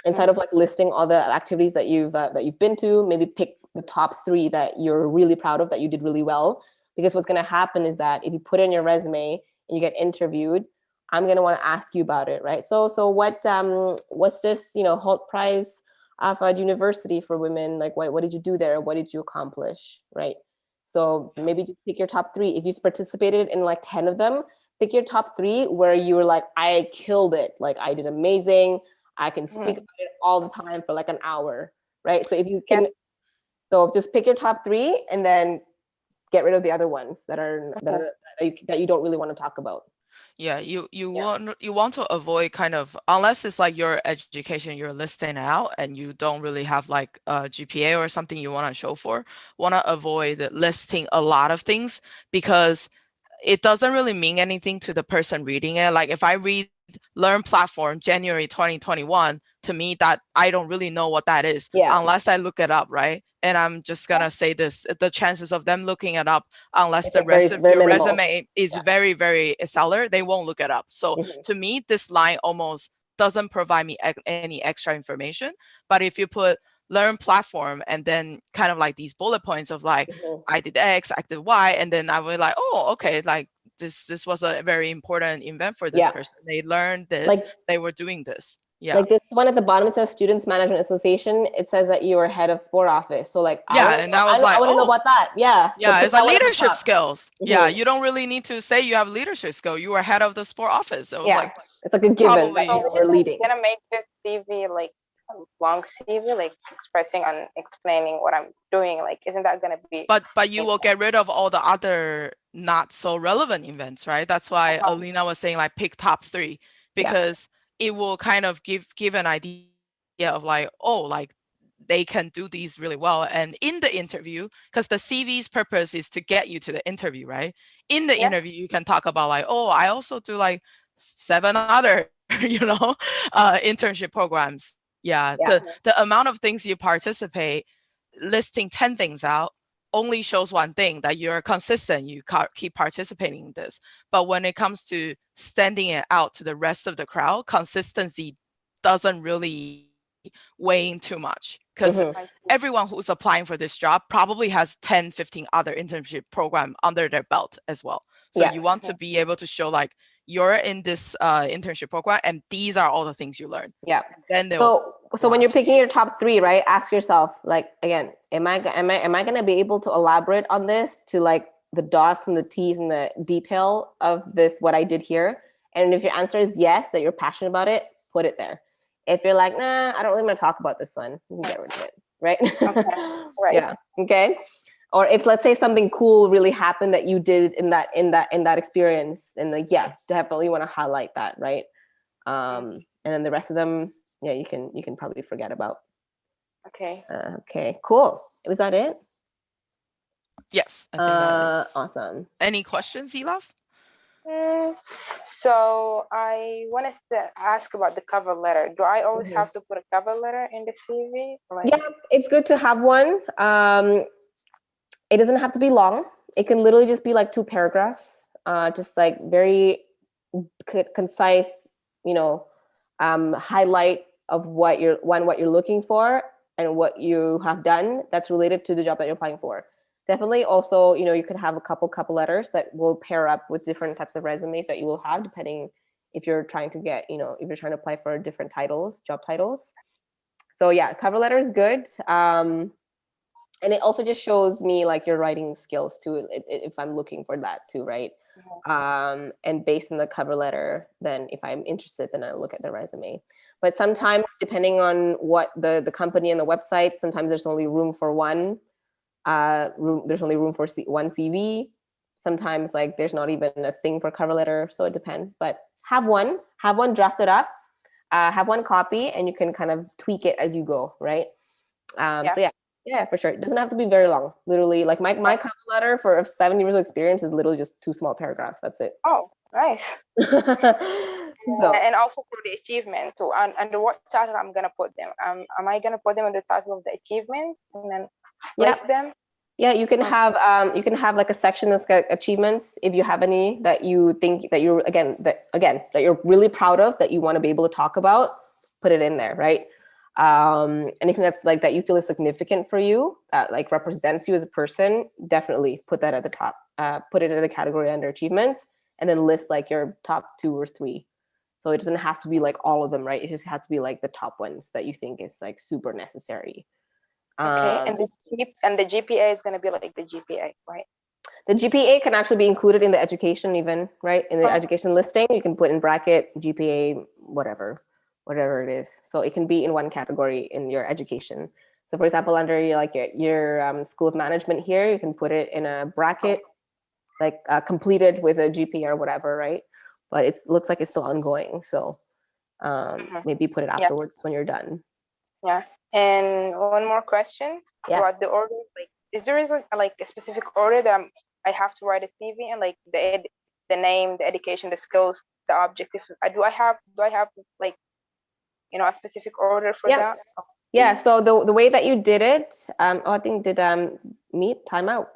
Instead of like listing all the activities that you've been to, maybe pick the top 3 that you're really proud of, that you did really well. Because what's going to happen is that if you put it in your resume and you get interviewed, I'm going to want to ask you about it, right? So what's this, Holt Prize at university for women? Like, what did you do there? What did you accomplish, right? So maybe just pick your top 3. If you've participated in like 10 of them, pick your top 3 where you were like, I killed it. Like, I did amazing. I can speak about it all the time for like an hour, right? So if you can, so just pick your top 3 and then get rid of the other ones that you don't really want to talk about. Yeah, you want to avoid kind of, unless it's like your education you're listing out and you don't really have like a GPA or something you want to show for, want to avoid listing a lot of things, because it doesn't really mean anything to the person reading it. Like if I read Learn Platform January 2021, to me that I don't really know what that is unless I look it up, right? And I'm just gonna say this: the chances of them looking it up, unless the rest of your resume is very, very stellar, they won't look it up. So to me, this line almost doesn't provide me any extra information. But if you put Learn Platform and then kind of like these bullet points of like, I did X, I did Y, and then I was like, oh, okay, like this was a very important event for this person. They learned this, like, they were doing this. Yeah. Like this one at the bottom, it says Students Management Association. It says that you are head of sport office. So like, I want to know about that. Yeah. Yeah, it's like leadership skills. Yeah, you don't really need to say you have leadership skill. You were head of the sport office. So like, it's like a given that you were leading. Gonna make this CV like a long CV, like explaining what I'm doing. Like, isn't that gonna be? But you will get rid of all the other not so relevant events, right? That's why Elina was saying like pick top 3, because it will kind of give an idea of like, oh, like they can do these really well. And in the interview, because the CV's purpose is to get you to the interview, right? In the interview, you can talk about like, oh, I also do like 7 other, internship programs. The amount of things you participate, listing 10 things out only shows one thing, that you're consistent, you keep participating in this. But when it comes to standing it out to the rest of the crowd, consistency doesn't really weigh in too much, because everyone who's applying for this job probably has 10, 15 other internship program under their belt as well. So you want to be able to show like, you're in this internship program and these are all the things you learn. Then so when you're picking your top 3, right, ask yourself, like, again, am I going to be able to elaborate on this to like the dots and the T's and the detail of this, what I did here? And if your answer is yes, that you're passionate about it, put it there. If you're like, nah, I don't really want to talk about this one, you can get rid of it, right? Right. Yeah. Okay. Or if, let's say, something cool really happened that you did in that experience, and like, definitely want to highlight that, right? And then the rest of them, you can probably forget about. Okay. Okay. Cool. Was that it? Yes. I think that is awesome. Any questions, Elaf? So I wanted to ask about the cover letter. Do I always have to put a cover letter in the CV? Yeah, it's good to have one. It doesn't have to be long. It can literally just be like 2 paragraphs, just like very concise, highlight of what you're looking for and what you have done that's related to the job that you're applying for. Definitely also, you could have a couple letters that will pair up with different types of resumes that you will have, depending if you're trying to get, if you're trying to apply for different job titles. So yeah, cover letter is good. And it also just shows me like your writing skills too, if I'm looking for that too, right? And based on the cover letter, then if I'm interested, then I'll look at the resume. But sometimes, depending on what the company and the website, sometimes there's only room for one. There's only room for one CV. Sometimes like there's not even a thing for cover letter, so it depends. But have one drafted up, have one copy, and you can kind of tweak it as you go, right? So yeah, Yeah, for sure. It doesn't have to be very long. Literally, like my cover letter for 7 years of experience is literally just 2 small paragraphs. That's it. Oh, nice. So, And also for the achievement. So under what title I'm gonna put them? Am I gonna put them in the title of the achievement and then list them? Yeah, you can have like a section that's got achievements if you have any that you think that you're that you're really proud of, that you want to be able to talk about. Put it in there, right? Anything that's like that you feel is significant for you, that like represents you as a person, definitely put that at the top. Put it in a category under achievements, and then list like your top 2 or 3. So it doesn't have to be like all of them, right? It just has to be like the top ones that you think is like super necessary. Okay, and the GPA is gonna be like the GPA, right? The GPA can actually be included in the education, even, right? In the education listing, you can put in bracket GPA, whatever it is. So it can be in one category in your education. So for example, under your School of Management here, you can put it in a bracket, like completed with a GPA or whatever, right? But it looks like it's still ongoing. So maybe put it afterwards when you're done. Yeah. And one more question about the order. Like, is there like a specific order that I have to write a CV, and like the name, the education, the skills, the objective? Do I have like a specific order for that? Yeah. So the way that you did it, I think did meet timeout.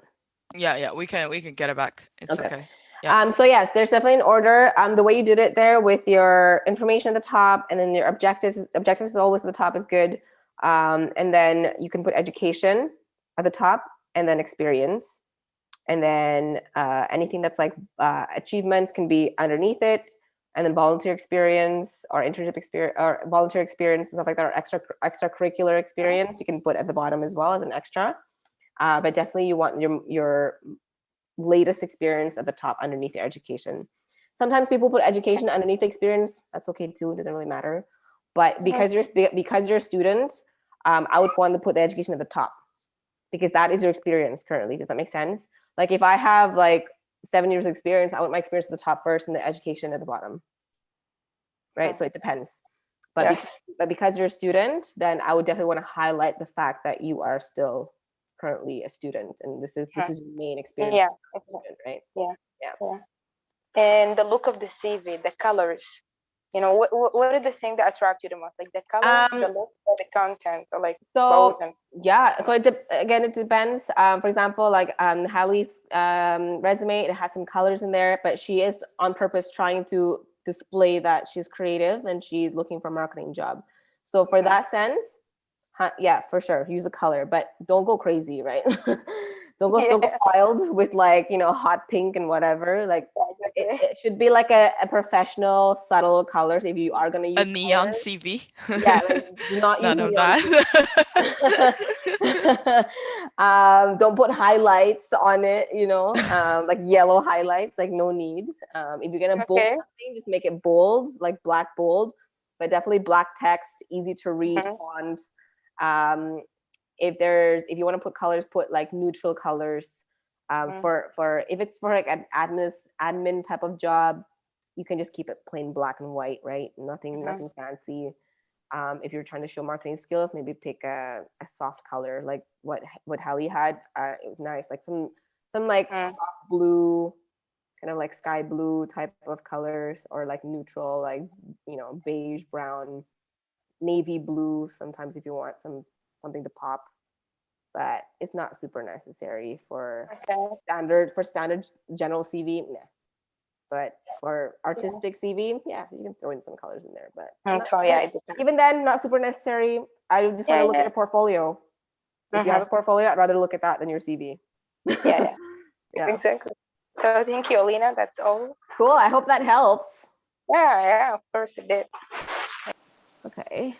Yeah, we can get it back. It's okay. Yeah. So yes, there's definitely an order. The way you did it there with your information at the top, and then your objectives is always at the top is good. And then you can put education at the top, and then experience, and then anything that's like achievements can be underneath it, and then volunteer experience or internship experience or volunteer experience and stuff like that, or extracurricular experience, you can put at the bottom as well as an extra. But definitely you want your latest experience at the top underneath your education. Sometimes people put education underneath the experience. That's okay too. It doesn't really matter. But because you're a student, I would want to put the education at the top, because that is your experience currently. Does that make sense? Like if I have like 7 years of experience, I want my experience at the top first and the education at the bottom. Right? So it depends. But because you're a student, then I would definitely want to highlight the fact that you are still currently a student, and this is your main experience. Yeah. Student, right? Yeah. And the look of the CV, the colors. What are the things that attract you the most? Like the color, the look, or the content, or like both? So it depends. For example, like Hallie's resume, it has some colors in there, but she is on purpose trying to display that she's creative and she's looking for a marketing job. So for that sense, for sure, use a color, but don't go crazy, right? don't go wild with like hot pink and whatever. Like it should be like a professional, subtle colors. If you are gonna use a neon colors. CV, Do not use none of neon. that. Don't put highlights on it. Like yellow highlights. Like no need. If you're gonna bold something, just make it bold, like black bold, but definitely black text, easy to read font. If you want to put colors, put like neutral colors. For if it's for like an admin type of job, you can just keep it plain black and white, right? Nothing fancy. If you're trying to show marketing skills, maybe pick a soft color like what Hallie had. It was nice, like some like soft blue, kind of like sky blue type of colors, or like neutral, like beige, brown, navy blue. Sometimes if you want something to pop, but it's not super necessary for standard general CV. Nah. But for artistic CV, you can throw in some colors in there. But even then, not super necessary. I just want to look at your portfolio. If you have a portfolio, I'd rather look at that than your CV. Yeah, exactly. So thank you, Elina. That's all. Cool. I hope that helps. Yeah, of course it did. Okay.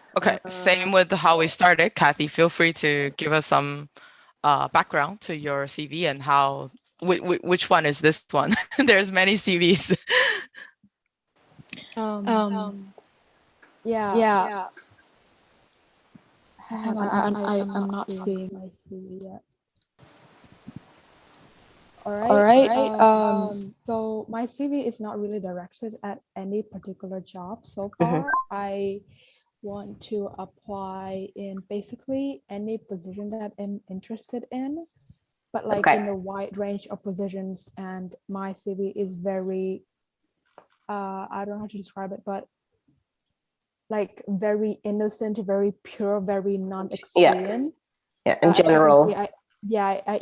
Same with how we started. Kathy, feel free to give us some background to your CV and how which one is this one. There's many CVs. Yeah. Hang on, I'm not seeing my CV yet. All right. So my CV is not really directed at any particular job so far. I want to apply in basically any position that I'm interested in, but like in a wide range of positions. And my CV is very, I don't know how to describe it, but like very innocent, very pure, very non-experienced. Yeah, in general. I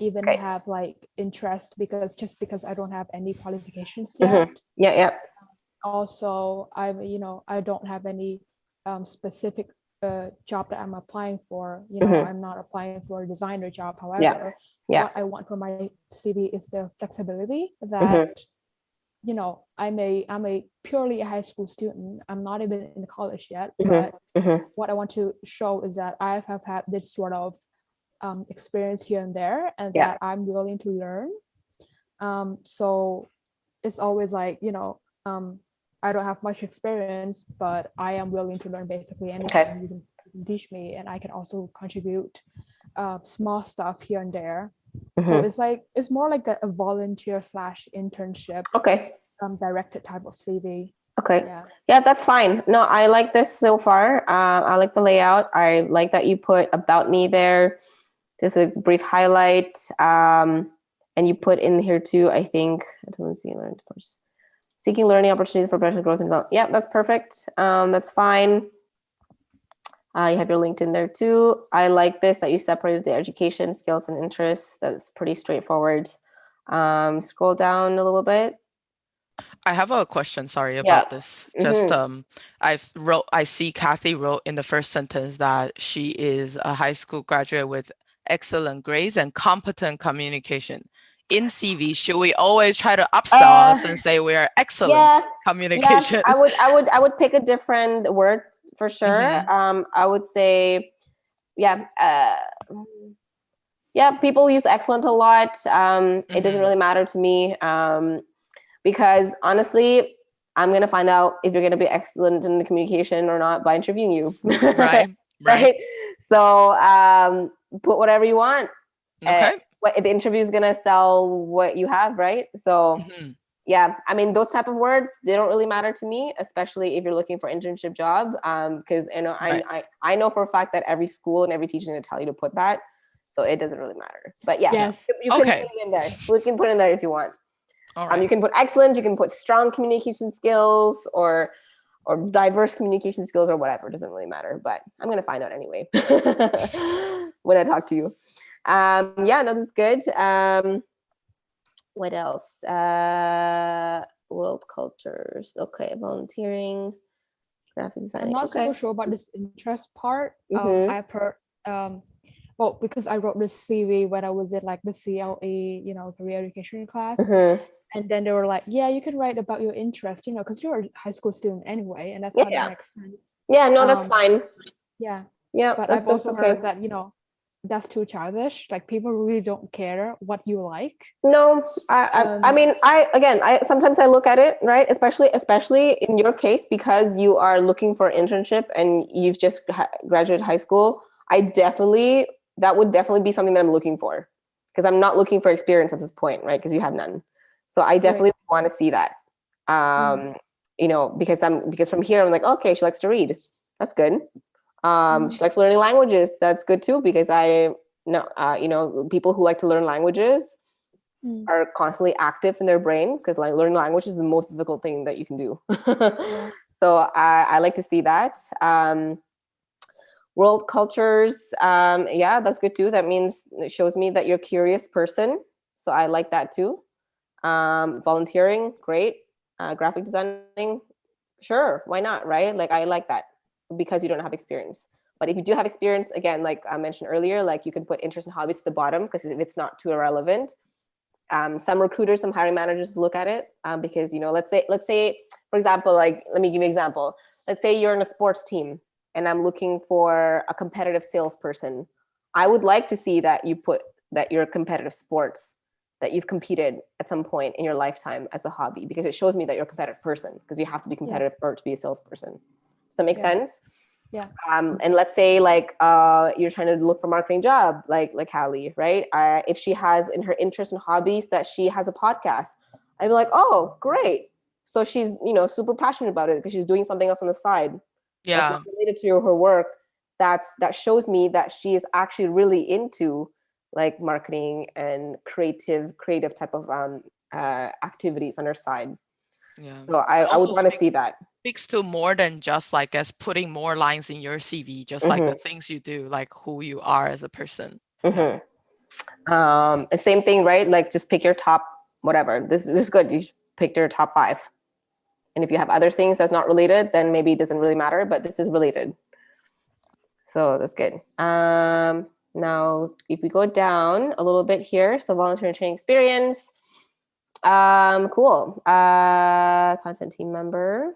even have like interest because I don't have any qualifications yet. Also, I don't have any specific job that I'm applying for. I'm not applying for a designer job. However, what I want for my CV is the flexibility that I'm a purely a high school student. I'm not even in college yet, but what I want to show is that I have had this sort of experience here and there, and that I'm willing to learn. So it's always like, I don't have much experience, but I am willing to learn basically anything you can teach me, and I can also contribute small stuff here and there. So it's more like a volunteer / internship directed type of CV. Yeah, that's fine. No, I like this so far. I like the layout. I like that you put about me there. There's a brief highlight, and you put in here too, I think, seeking learning opportunities for professional growth and development. Yeah, that's perfect. That's fine. You have your LinkedIn there too. I like this, that you separated the education, skills, and interests. That's pretty straightforward. Scroll down a little bit. I have a question, sorry, about this. Just I see Kathy wrote in the first sentence that she is a high school graduate with excellent grades and competent communication. In CV, should we always try to upsell us and say we are excellent communication? Yeah, I would pick a different word for sure. I would say, people use excellent a lot. It doesn't really matter to me. Because honestly, I'm going to find out if you're going to be excellent in the communication or not by interviewing you. Right. So put whatever you want. Okay. The interview is going to sell what you have, right? So yeah, I mean, those type of words, they don't really matter to me, especially if you're looking for internship job. Because I know for a fact that every school and every teacher is going to tell you to put that. So it doesn't really matter. But you can put it in there. We can put it in there if you want. You can put excellent, you can put strong communication skills or diverse communication skills or whatever. It doesn't really matter, but I'm going to find out anyway when I talk to you. This is good. What else? World cultures. Okay, volunteering, graphic design. I'm not super sure about this interest part. I've heard, because I wrote this CV when I was in like the CLE, career education class. And then they were like, yeah, you can write about your interest, because you're a high school student anyway, and that's kind of makes sense. Yeah, no, that's fine. Yeah. But I've also heard that, that's too childish. Like, people really don't care what you like. No, I mean, sometimes I look at it, right? Especially in your case, because you are looking for an internship and you've just graduated high school. That would definitely be something that I'm looking for, because I'm not looking for experience at this point, right? Because you have none. So I definitely want to see that, because from here I'm like, okay, she likes to read. That's good. She likes learning languages. That's good too, because people who like to learn languages are constantly active in their brain, because like learning language is the most difficult thing that you can do. So I like to see that. World cultures, that's good too. That means it shows me that you're a curious person. So I like that too. Volunteering, great. Graphic designing, sure, why not, right? Like, I like that, because you don't have experience. But if you do have experience, again, like I mentioned earlier, like you can put interest and hobbies at the bottom, because if it's not too irrelevant, some recruiters, some hiring managers look at it, because let's say for example, like, let me give you an example. Let's say you're in a sports team and I'm looking for a competitive salesperson. I would like to see that you put that you're competitive sports, that you've competed at some point in your lifetime as a hobby, because it shows me that you're a competitive person, because you have to be competitive to be a salesperson. Does that make sense? Yeah. And let's say like you're trying to look for a marketing job, like Hallie, right? If she has in her interests and hobbies that she has a podcast, I'd be like, oh, great. So she's, super passionate about it because she's doing something else on the side. Yeah. not related to her work, that shows me that she is actually really into like marketing and creative type of activities on her side. Yeah. So I would want to see that. Speaks to more than just like as putting more lines in your CV, just like the things you do, like who you are as a person. Yeah. And same thing, right? Like just pick your top whatever. This is good. You picked your top 5. And if you have other things that's not related, then maybe it doesn't really matter, but this is related. So that's good. Now, if we go down a little bit here, so volunteer and training experience. Cool. Content team member.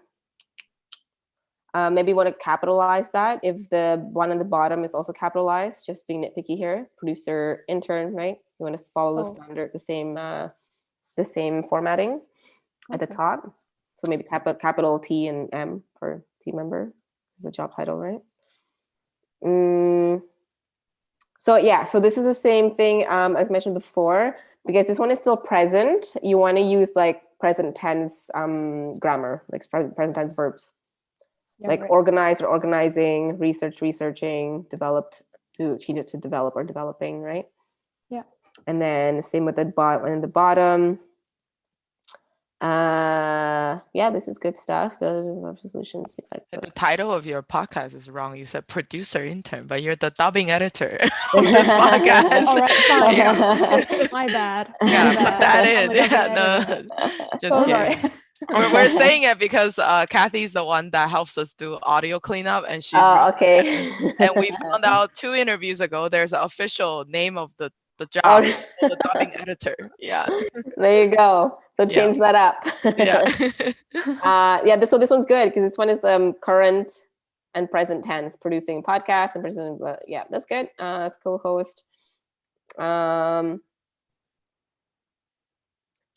Maybe want to capitalize that if the one on the bottom is also capitalized, just being nitpicky here. Producer, intern, right? You want to follow the standard, the same formatting at the top. So maybe capital T and M for team member is the job title, right? So yeah, so this is the same thing as mentioned before, because this one is still present. You want to use like present tense grammar, like present tense verbs. Yeah, like organize or organizing, researching, developed, to change it to develop or developing, right? Yeah. And then same with the bottom. Yeah, this is good stuff. Solutions. The title of your podcast is wrong. You said producer intern, but you're the dubbing editor of this podcast. All right, fine. Yeah. My bad. Gotta put that in. Yeah, no, just kidding. We're saying it because Kathy's the one that helps us do audio cleanup, and she's okay. And we found out 2 interviews ago there's an official name of the job, the dubbing editor. Yeah. There you go. So change that up. Yeah. Yeah. So this one's good because this one is current and present tense, producing podcasts and present. Yeah, that's good. As co-host.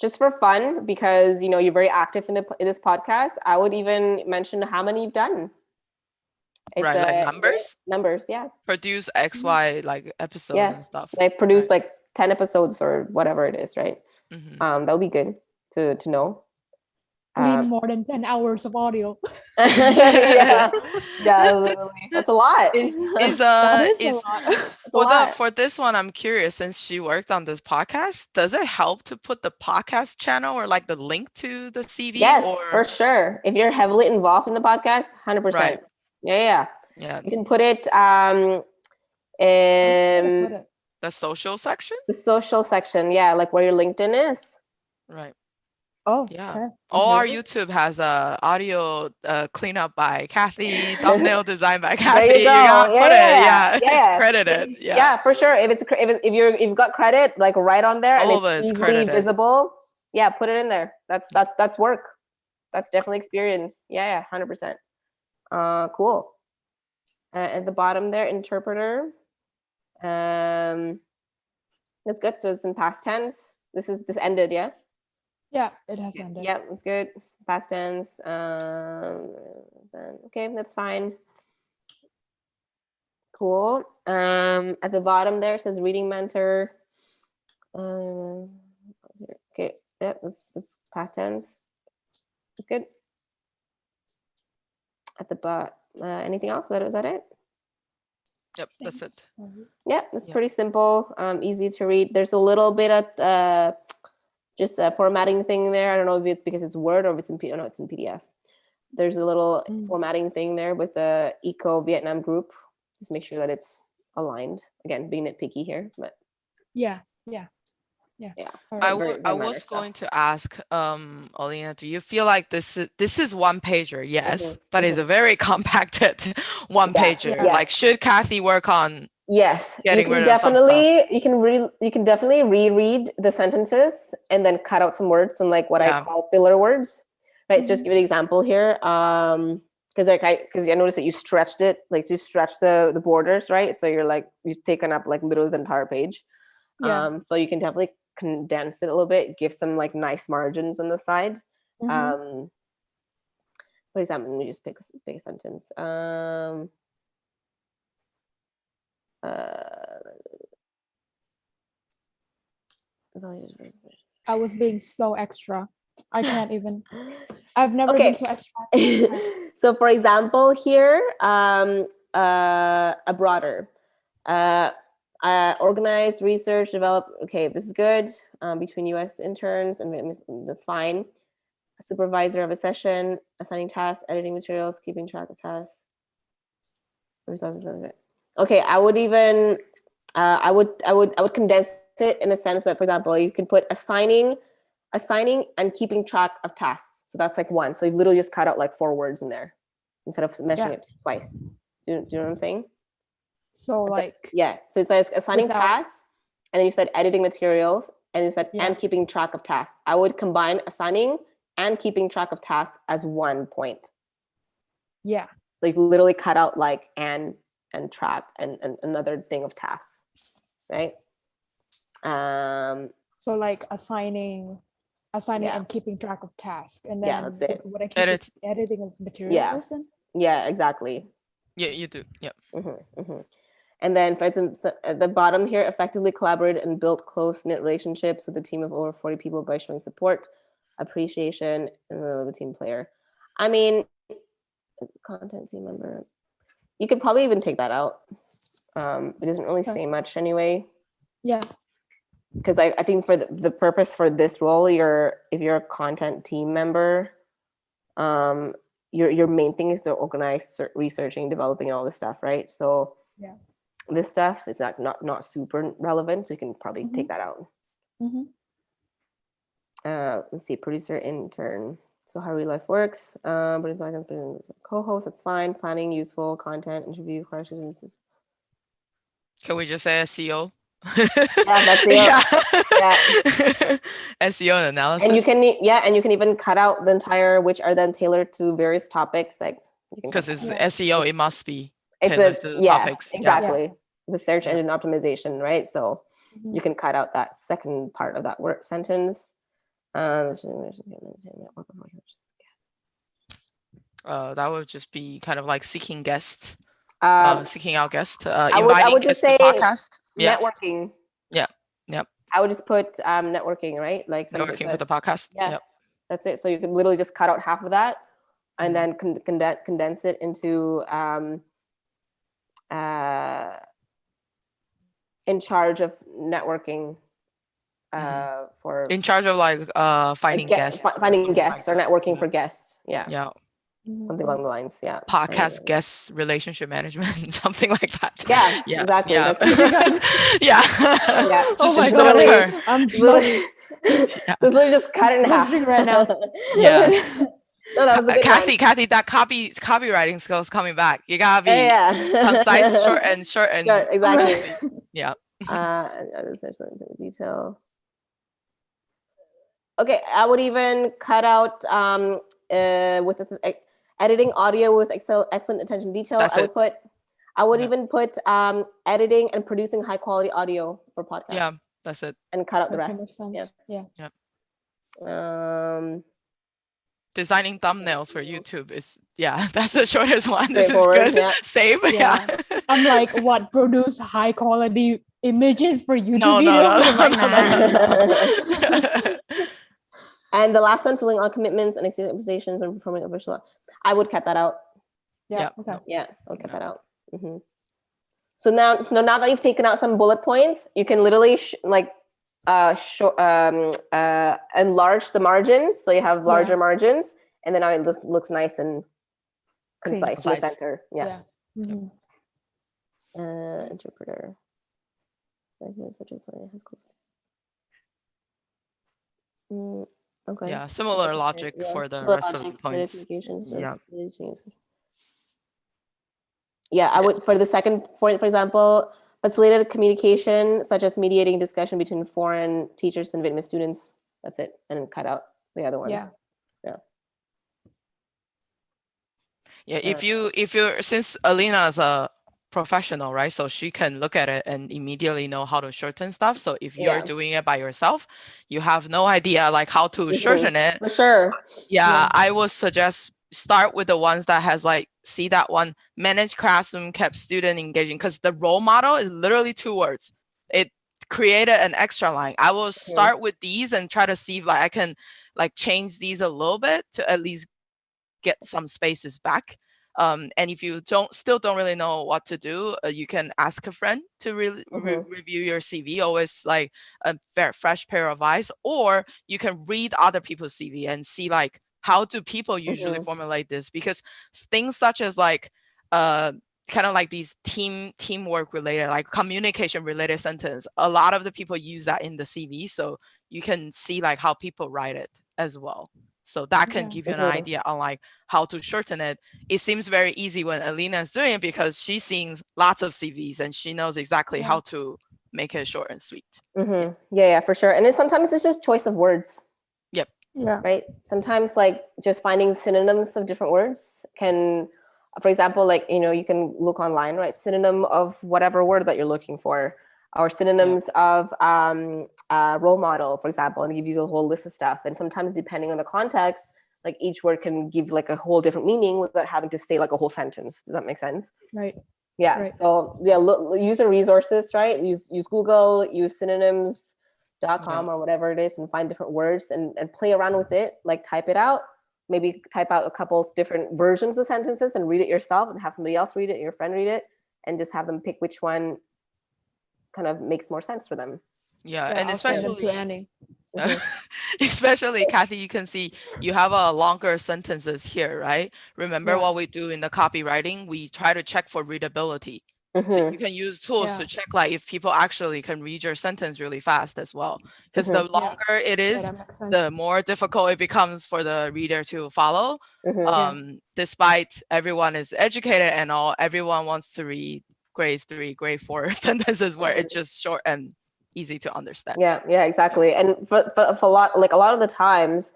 Just for fun, because you're very active in this podcast, I would even mention how many you've done. It's like numbers? Numbers, yeah. Produce XY like episodes and stuff. Like produce like 10 episodes or whatever it is, right? That would be good to know. Clean more than 10 hours of audio. yeah, literally. That's a lot. That is a lot. For this one, I'm curious, since she worked on this podcast, does it help to put the podcast channel or like the link to the CV? Yes, for sure. If you're heavily involved in the podcast, 100%. Right. Yeah. You can put it in the social section. The social section, yeah, like where your LinkedIn is. Right. Oh, yeah. Okay. All our YouTube has audio cleanup by Kathy, thumbnail design by Kathy. There you go. You gotta put it. It's credited. Yeah, for sure. If you've got credit, like right on there, all and it's easily visible. Yeah, put it in there. That's work. That's definitely experience. Yeah, 100%. Cool. At the bottom there, interpreter. That's good. So it's in past tense. This ended, yeah. Yeah, it has ended. Yeah, it's good. It's past tense. Okay, that's fine. Cool. At the bottom there it says reading mentor. Okay, yeah, it's past tense. It's good. At the bottom, anything else? Is that it? Yep, that's it. Yeah, it's pretty simple. Easy to read. There's a little bit of just a formatting thing there. I don't know if it's because it's Word or if it's in PDF. No, it's in PDF. There's a little formatting thing there with the Eco Vietnam group. Just make sure that it's aligned. Again, being nitpicky here, but yeah. I was going to ask, Elina, do you feel like this is one pager? Yes, but it's a very compacted one pager. Yes. Like, should Kathy work on? Yes, getting rid of some stuff? You can definitely reread the sentences and then cut out some words, some like what I call filler words. Right. So just give an example here. Because I noticed that you stretched it, like you stretched the borders, right? So you've taken up like literally the entire page. Yeah. So you can definitely condense it a little bit, give some like nice margins on the side. For example, let me just pick a sentence. I was being so extra. I can't even. I've never been so abstract. So for example, here, a broader, organize, research, develop. Okay, this is good. Between US interns, and that's fine. A supervisor of a session, assigning tasks, editing materials, keeping track of tasks. Okay, I would even, I would condense it in a sense that, for example, you could put assigning and keeping track of tasks. So that's like one. So you've literally just cut out like 4 words in there instead of mentioning it twice. Do you know what I'm saying? So like, so it says assigning tasks, and then you said editing materials, and you said and keeping track of tasks. I would combine assigning and keeping track of tasks as one point. Yeah. So you've literally cut out like and track and another thing of tasks, right? So like assigning and keeping track of tasks, and then that's it. Would I keep editing of materials then? Yeah, exactly. Yeah, you do. Yeah. And then for instance, at the bottom here, effectively collaborate and build close-knit relationships with a team of over 40 people by showing support, appreciation, and a team player. I mean, content team member. You could probably even take that out. It doesn't really say much anyway. Yeah. Because I think for the purpose for this role, if you're a content team member, your main thing is to organize researching, developing, and all this stuff, right? So this stuff is not super relevant, so you can probably take that out. Let's see, producer, intern. So how real life works. Co-host, that's fine. Planning, useful content, interview questions. Can we just say SEO? That's it. SEO and analysis. And you can even cut out the entire, which are then tailored to various topics, like because it's SEO, it must be tailored to the topics. Exactly. The search engine optimization, right? So you can cut out that second part of that word sentence. That would just be kind of like seeking guests. Seeking out guests, I would just say podcast. Networking. Yep. I would just put networking, right? Like networking for the podcast. Yeah, that's it. So you can literally just cut out half of that, and then condense it into in charge of networking. For in charge of like finding guests, finding guests, or networking for guests. Yeah. Something along the lines, podcast guest relationship management, something like that. Exactly. Oh my god, I'm literally just cut it in half right now. No, that was a good Kathy, that copywriting skills coming back. You gotta be concise, short and exactly. Essentially detail. Okay, I would even cut out with editing audio with excellent attention to detail. I would even put editing and producing high quality audio for podcasts. Yeah, that's it. And cut out the rest. Designing thumbnails for YouTube is that's the shortest one. This is good. Save. I'm like, what? Produce high quality images for YouTube videos? And the last one, filling all commitments and expectations when performing official. I would cut that out. Okay. I would cut that out. So now that you've taken out some bullet points, you can literally enlarge the margins, so you have larger margins, and then now it looks nice and concise in the center. Interpreter. Okay. Yeah, similar logic for the rest of the points. I would, for the second point, for example, facilitated communication, such as mediating discussion between foreign teachers and Vietnamese students. That's it. And then cut out the other ones. If you're since Elina is a professional, right? So she can look at it and immediately know how to shorten stuff. So if you're doing it by yourself, you have no idea like how to shorten it. For sure. I would suggest start with the ones that has like, see that one, manage classroom, kept student engaging, because the role model is literally 2 words. It created an extra line. I will start with these and try to see if like I can like change these a little bit to at least get some spaces back. And if you still don't really know what to do, you can ask a friend to really review your CV, always like a fresh pair of eyes, or you can read other people's CV and see like how do people usually formulate this, because things such as like kind of like these teamwork related, like communication related sentence, a lot of the people use that in the CV, so you can see like how people write it as well. So that can give you an idea on like how to shorten it. It seems very easy when Elina is doing it because she's seeing lots of CVs and she knows exactly how to make it short and sweet. Yeah, for sure. And then sometimes it's just choice of words. Yep. Yeah. Right. Sometimes like just finding synonyms of different words can, for example, like, you know, you can look online, right? Synonym of whatever word that you're looking for, or synonyms of role model, for example, and give you a whole list of stuff. And sometimes depending on the context, like each word can give like a whole different meaning without having to say like a whole sentence. Does that make sense? Right. Yeah. Right. So yeah, use the resources, right? Use Google, use synonyms.com or whatever it is, and find different words and play around with it. Like type it out. Maybe type out a couple different versions of sentences and read it yourself, and have somebody else read it, your friend read it, and just have them pick which one kind of makes more sense for them. Yeah, and especially Annie. especially Kathy, you can see you have a longer sentences here, right? Remember what we do in the copywriting? We try to check for readability. So you can use tools to check like if people actually can read your sentence really fast as well. Because the longer it is, the more difficult it becomes for the reader to follow. Despite everyone is educated and all, everyone wants to read grade 3, grade 4 sentences where it's just short and easy to understand. Yeah, exactly. And for a lot of the times,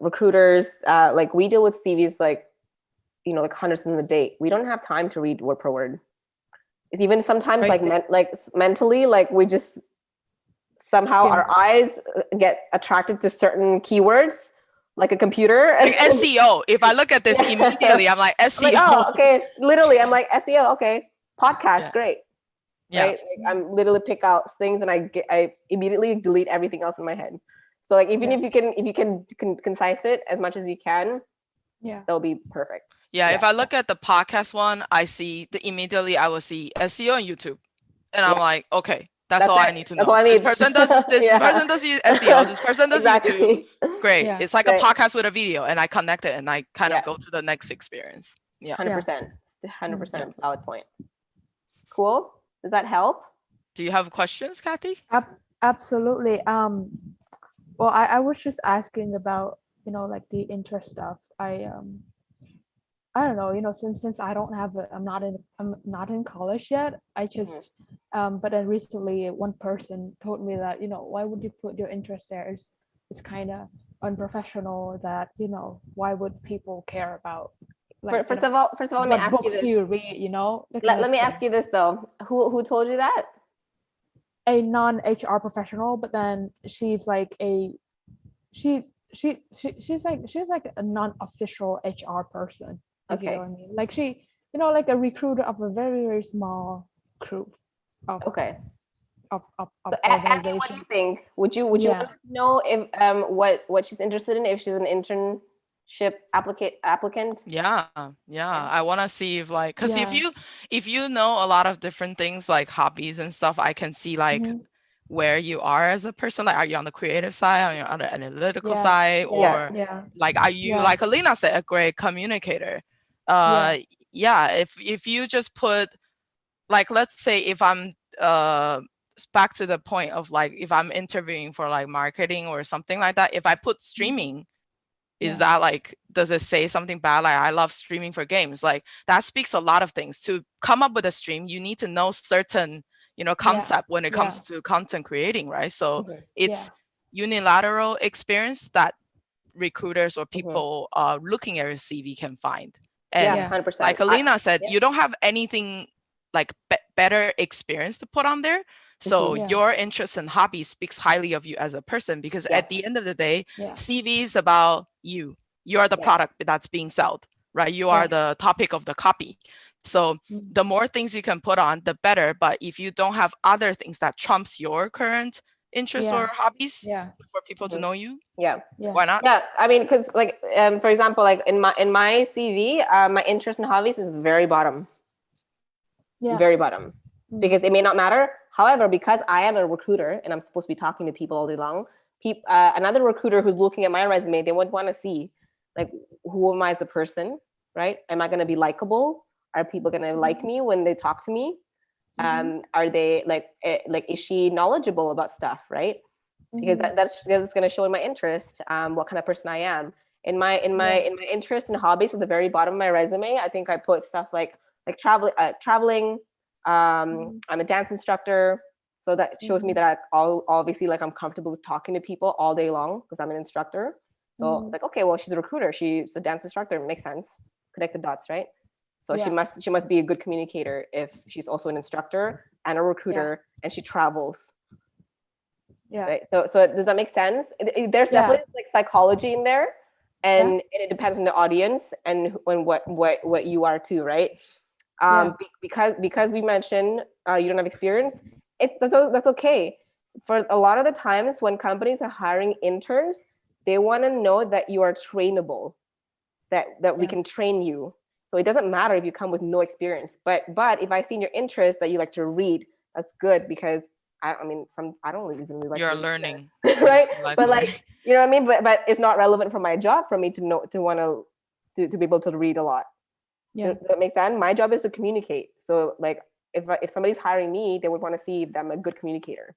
recruiters, like we deal with CVs like, you know, like hundreds in a day. We don't have time to read word per word. It's even sometimes like mentally, like we just somehow our eyes get attracted to certain keywords, like a computer. Like SEO. If I look at this immediately, I'm like SEO. I'm like, oh, okay. Literally, I'm like SEO. Okay, podcast, great. Yeah. Right? Like, I'm literally pick out things and I immediately delete everything else in my head. So like even if you can concise it as much as you can, that'll be perfect. Yeah, if I look at the podcast one, I see immediately I will see SEO and YouTube, and I'm like, okay, that's all I need to know. That's all I need. This person does SEO. This person does YouTube. Great. Yeah. It's like a podcast with a video, and I connect it, and I kind of go to the next experience. Yeah, 100%. 100% valid point. Cool. Does that help? Do you have questions, Kathy? Absolutely. Well, I was just asking about, you know, like the interest stuff. I don't know, you know, since I don't have I'm not in college yet. I just but then recently one person told me that, you know, why would you put your interest there? It's kind of unprofessional. That, you know, why would people care about? Like, first of all, let me ask you this. Books do you read? You know. Let me ask you this though. Who told you that? A non-HR professional, but then she's like she's like a non-official HR person. Okay. You know what I mean? Like she, you know, like a recruiter of a very, very small crew of of organization. What do you think? Would you want to know if what she's interested in, if she's an internship applicant? Yeah. I want to see if like, because if you know a lot of different things like hobbies and stuff, I can see like where you are as a person. Like, are you on the creative side, are you on the analytical side, or like are you like Elina said, a great communicator? If you just put like, let's say if I'm back to the point of like if I'm interviewing for like marketing or something like that, if I put streaming, is that like, does it say something bad? Like, I love streaming for games. Like, that speaks a lot of things. To come up with a stream, you need to know certain, you know, concept when it comes to content creating, right? So it's unilateral experience that recruiters or people looking at your CV can find. And 100%. like Elina said, you don't have anything like better experience to put on there. So your interest and hobby speaks highly of you as a person, because at the end of the day, CV is about you. You are the product that's being sold, right? You are the topic of the copy. So the more things you can put on, the better. But if you don't have other things that trumps your current interests or hobbies for people to know you, why not? Yeah, I mean, because like for example, like in my CV, my interest and hobbies is very bottom. Very bottom, because it may not matter. However, because I am a recruiter and I'm supposed to be talking to people all day long, another recruiter who's looking at my resume, they would want to see, like, who am I as a person, right? Am I going to be likable? Are people going to like me when they talk to me? Are they like, is she knowledgeable about stuff, right? Because that's going to show in my interest what kind of person I am. In my interest and hobbies at the very bottom of my resume, I think I put stuff like traveling. I'm a dance instructor, so that shows me that obviously like I'm comfortable with talking to people all day long because I'm an instructor. So it's like, okay, well, she's a recruiter, she's a dance instructor, it makes sense. Connect the dots, right? So she must be a good communicator if she's also an instructor and a recruiter and she travels. Right. So does that make sense? There's definitely like psychology in there, and it depends on the audience and what you are too, right? Because you mentioned you don't have experience, that's okay. For a lot of the times when companies are hiring interns, they want to know that you are trainable, that we can train you. So it doesn't matter if you come with no experience. But if I see in your interest that you like to read, that's good, because I don't even really like you're learning, right? But like, you know what I mean? But it's not relevant for my job for me to know, to be able to read a lot. Does that make sense? My job is to communicate. So like, if somebody's hiring me, they would want to see that I'm a good communicator.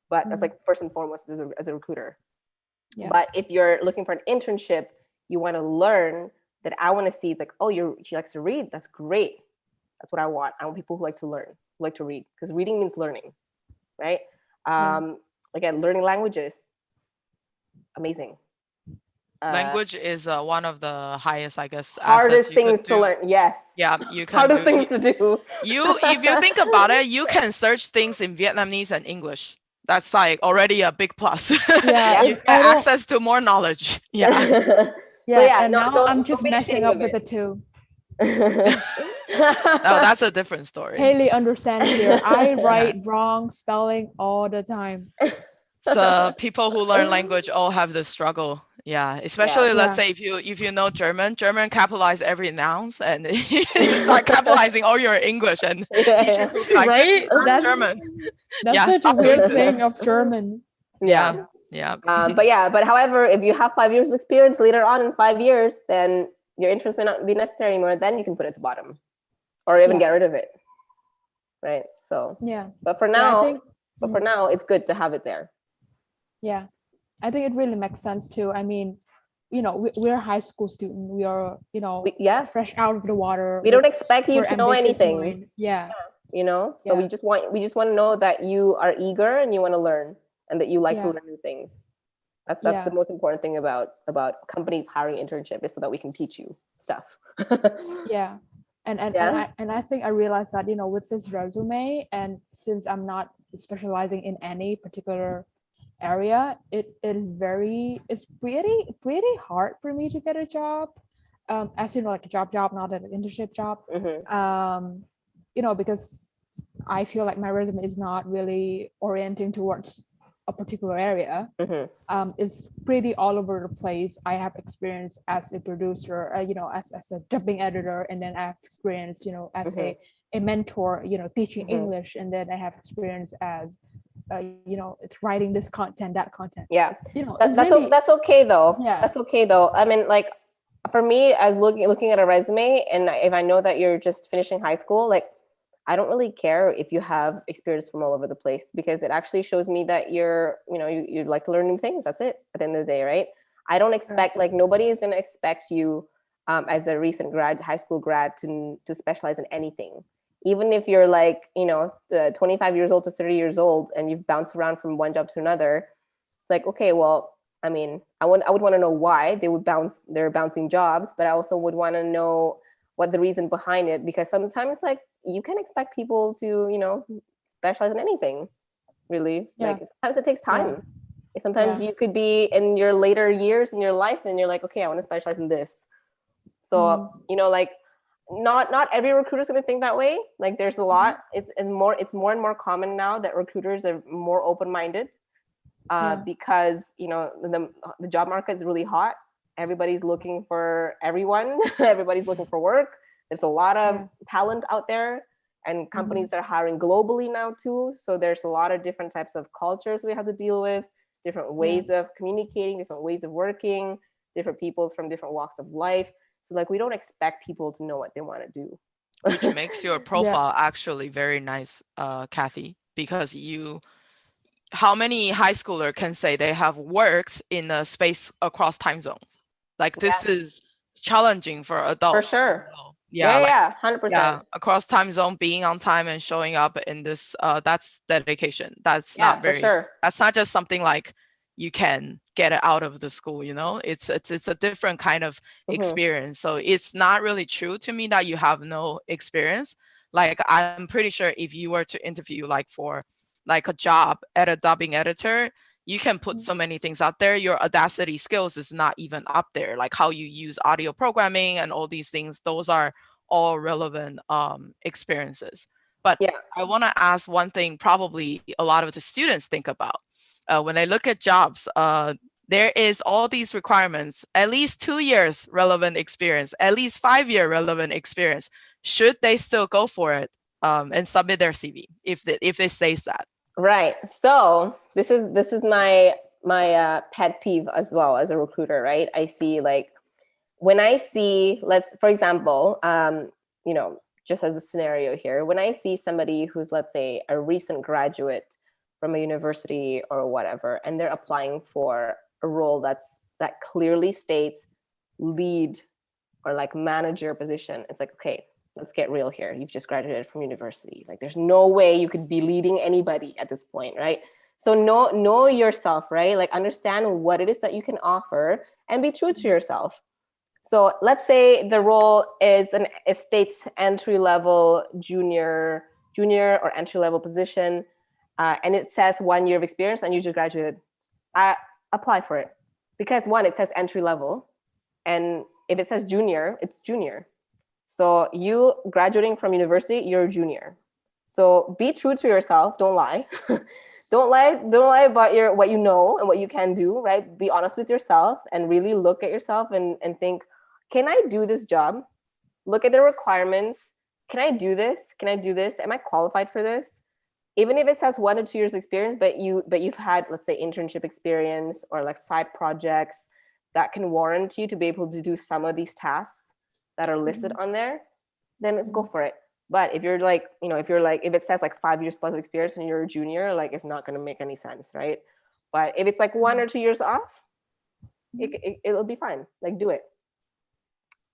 But that's like first and foremost as a recruiter. But if you're looking for an internship, you want to learn, that I want to see, it's like, oh, she likes to read. That's great. That's what I want. I want people who like to learn, who like to read, because reading means learning, right? Again, learning languages, amazing. Language is one of the highest, I guess, hardest things to learn. Yes. Yeah, you can. Hardest things to do. If you think about it, you can search things in Vietnamese and English. That's like already a big plus. Yeah, you get access to more knowledge. Yeah. And now I'm just messing up with the two. Oh, that's a different story. Haley understands here. I write wrong spelling all the time. So people who learn language all have this struggle. Yeah, especially let's say if you know German capitalize every nouns, and you start capitalizing all your English, and teachers will be like, right? That's German. That's such a weird thing of German. Yeah. But however, if you have 5 years experience later on in 5 years, then your interest may not be necessary anymore. Then you can put it at the bottom, or even get rid of it. Right. So But for now, for now, it's good to have it there. Yeah, I think it really makes sense too. I mean, we're a high school student. We are, fresh out of the water. We don't expect you to know anything. Mind. Yeah. So we just want to know that you are eager and you want to learn, and that you like to learn new things. That's the most important thing about companies hiring internship, is so that we can teach you stuff. And I think I realized that, with this resume, and since I'm not specializing in any particular area, it's pretty hard for me to get a job, as like a job, not an internship job. Because I feel like my resume is not really orienting towards a particular area. It's pretty all over the place. I have experience as a producer, as a dubbing editor, and then I have experience, as a mentor, teaching English, and then I have experience as it's writing this content, that content. That's okay though. That's okay though. I mean, like, for me, as looking at a resume, and if I know that you're just finishing high school, like, I don't really care if you have experience from all over the place, because it actually shows me that you like to learn new things. That's it at the end of the day, right? I don't expect, like, nobody is going to expect you as a recent high school grad to specialize in anything. Even if you're like, 25 years old to 30 years old and you've bounced around from one job to another, it's like, okay, well, I mean, I would want to know why they're bouncing jobs, but I also would want to know what the reason behind it, because sometimes, like, you can expect people to, specialize in anything, really. Like, sometimes it takes time. Sometimes you could be in your later years in your life and you're like, okay, I want to specialize in this. So, like, not every recruiter is going to think that way. Like there's a lot. It's more and more common now that recruiters are more open-minded because the job market is really hot. Everybody's looking for everyone. Everybody's looking for work. There's a lot of talent out there, and companies are hiring globally now too. So there's a lot of different types of cultures we have to deal with, different ways of communicating, different ways of working, different peoples from different walks of life. So like we don't expect people to know what they want to do. Which makes your profile actually very nice, Kathy, because how many high schooler can say they have worked in a space across time zones? Like this is challenging for adults. For sure. Yeah, 100%. Yeah, across time zone, being on time and showing up in this, that's dedication. That's not very, that's not just something like you can get it out of the school, it's a different kind of experience. So it's not really true to me that you have no experience. Like I'm pretty sure if you were to interview like for like a job at a dubbing editor, you can put so many things out there. Your Audacity skills is not even up there. Like how you use audio programming and all these things, those are all relevant experiences. But I want to ask one thing probably a lot of the students think about when they look at jobs. There is all these requirements, at least 2 years relevant experience, at least 5-year relevant experience. Should they still go for it and submit their CV if it says that? Right. So this is my pet peeve as well as a recruiter, right? I see like when I see, for example, just as a scenario here, when I see somebody who's, let's say, a recent graduate from a university or whatever, and they're applying for a role that clearly states lead or like manager position, it's like, okay, let's get real here. You've just graduated from university. Like there's no way you could be leading anybody at this point, right? So know yourself, right? Like understand what it is that you can offer and be true to yourself. So let's say the role is a state's entry-level junior or entry-level position, and it says 1 year of experience and you just graduated. Apply for it. Because one, it says entry-level, and if it says junior, it's junior. So you graduating from university, you're a junior. So be true to yourself. Don't lie. Don't lie about what you know and what you can do, right? Be honest with yourself and really look at yourself and think, can I do this job? Look at the requirements. Can I do this? Can I do this? Am I qualified for this? Even if it says 1 to 2 years experience, but you've had, let's say, internship experience or like side projects that can warrant you to be able to do some of these tasks that are listed on there, then go for it. But if you're like, if it says like 5 years plus of experience and you're a junior, like it's not going to make any sense, right? But if it's like 1 or 2 years off, it'll be fine. Like do it.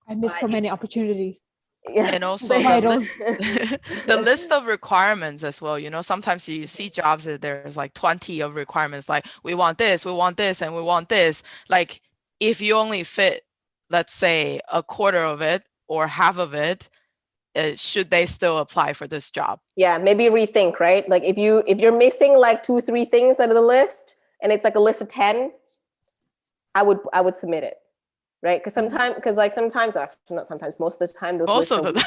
I missed so many opportunities. Yeah. And also the list of requirements as well. Sometimes you see jobs that there's like 20 of requirements, like we want this, and we want this. Like if you only fit, let's say, a quarter of it or half of it, should they still apply for this job? Yeah, maybe rethink, right? Like if you're missing like 2-3 things out of the list and it's like a list of 10, I would submit it, right? Because most of the time those most lists of the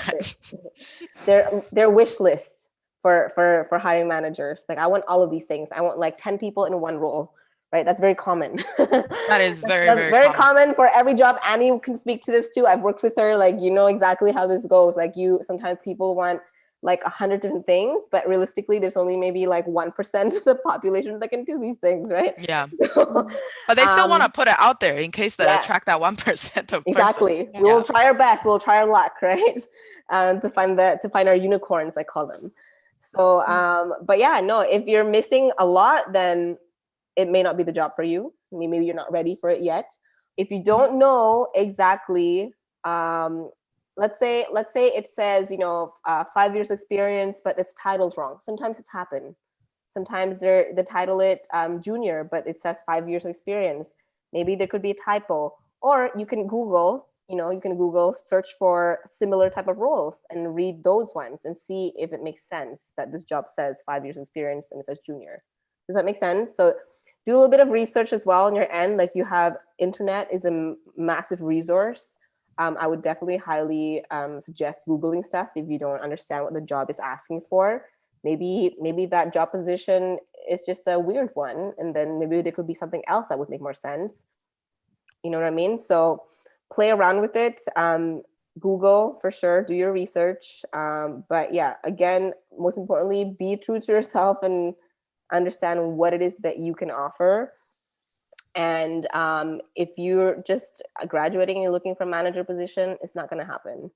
time they're wish lists for hiring managers. Like I want all of these things. I want like 10 people in one role. Right, that's very common. That is very common for every job. Annie can speak to this too. I've worked with her. Like exactly how this goes. Like sometimes people want like 100 different things, but realistically, there's only maybe like 1% of the population that can do these things, right? Yeah, but they still want to put it out there in case they attract that 1% of exactly. person. We will try our best. We'll try our luck, right? To find our unicorns, I call them. So, but yeah, no. If you're missing a lot, then it may not be the job for you. Maybe you're not ready for it yet. If you don't know exactly, let's say it says 5 years experience, but it's titled wrong. Sometimes it's happened. Sometimes they title it junior, but it says 5 years experience. Maybe there could be a typo. Or you can Google, search for similar type of roles and read those ones and see if it makes sense that this job says 5 years experience and it says junior. Does that make sense? So do a little bit of research as well on your end. Like you have internet is a massive resource. I would definitely highly suggest Googling stuff if you don't understand what the job is asking for. Maybe that job position is just a weird one, and then maybe there could be something else that would make more sense. You know what I mean? So play around with it. Google for sure, do your research. But yeah, again, most importantly, be true to yourself and understand what it is that you can offer. And if you're just graduating and you're looking for a manager position, it's not going to happen.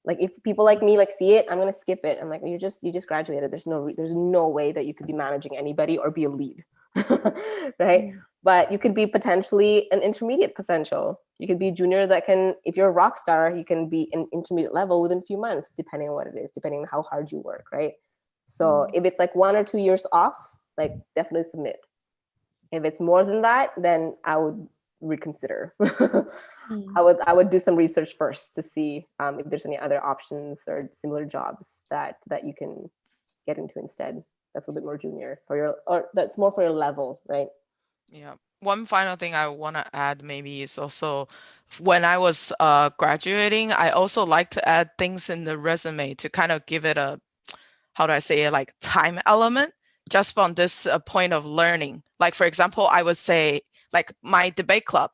Like if people like me like see it, I'm going to skip it. I'm like, you just graduated. There's no way that you could be managing anybody or be a lead, right? But you could be potentially an intermediate potential. You could be junior that can, if you're a rock star, you can be an intermediate level within a few months, depending on what it is, depending on how hard you work, right? So if it's like 1 or 2 years off, like definitely submit. If it's more than that, then I would reconsider. I would do some research first to see if there's any other options or similar jobs that you can get into instead. That's a little bit more junior for your, or that's more for your level, right? Yeah. One final thing I want to add maybe is also when I was graduating, I also like to add things in the resume to kind of give it a, how do I say it, like time element, just from this point of learning. Like, for example, I would say like my debate club.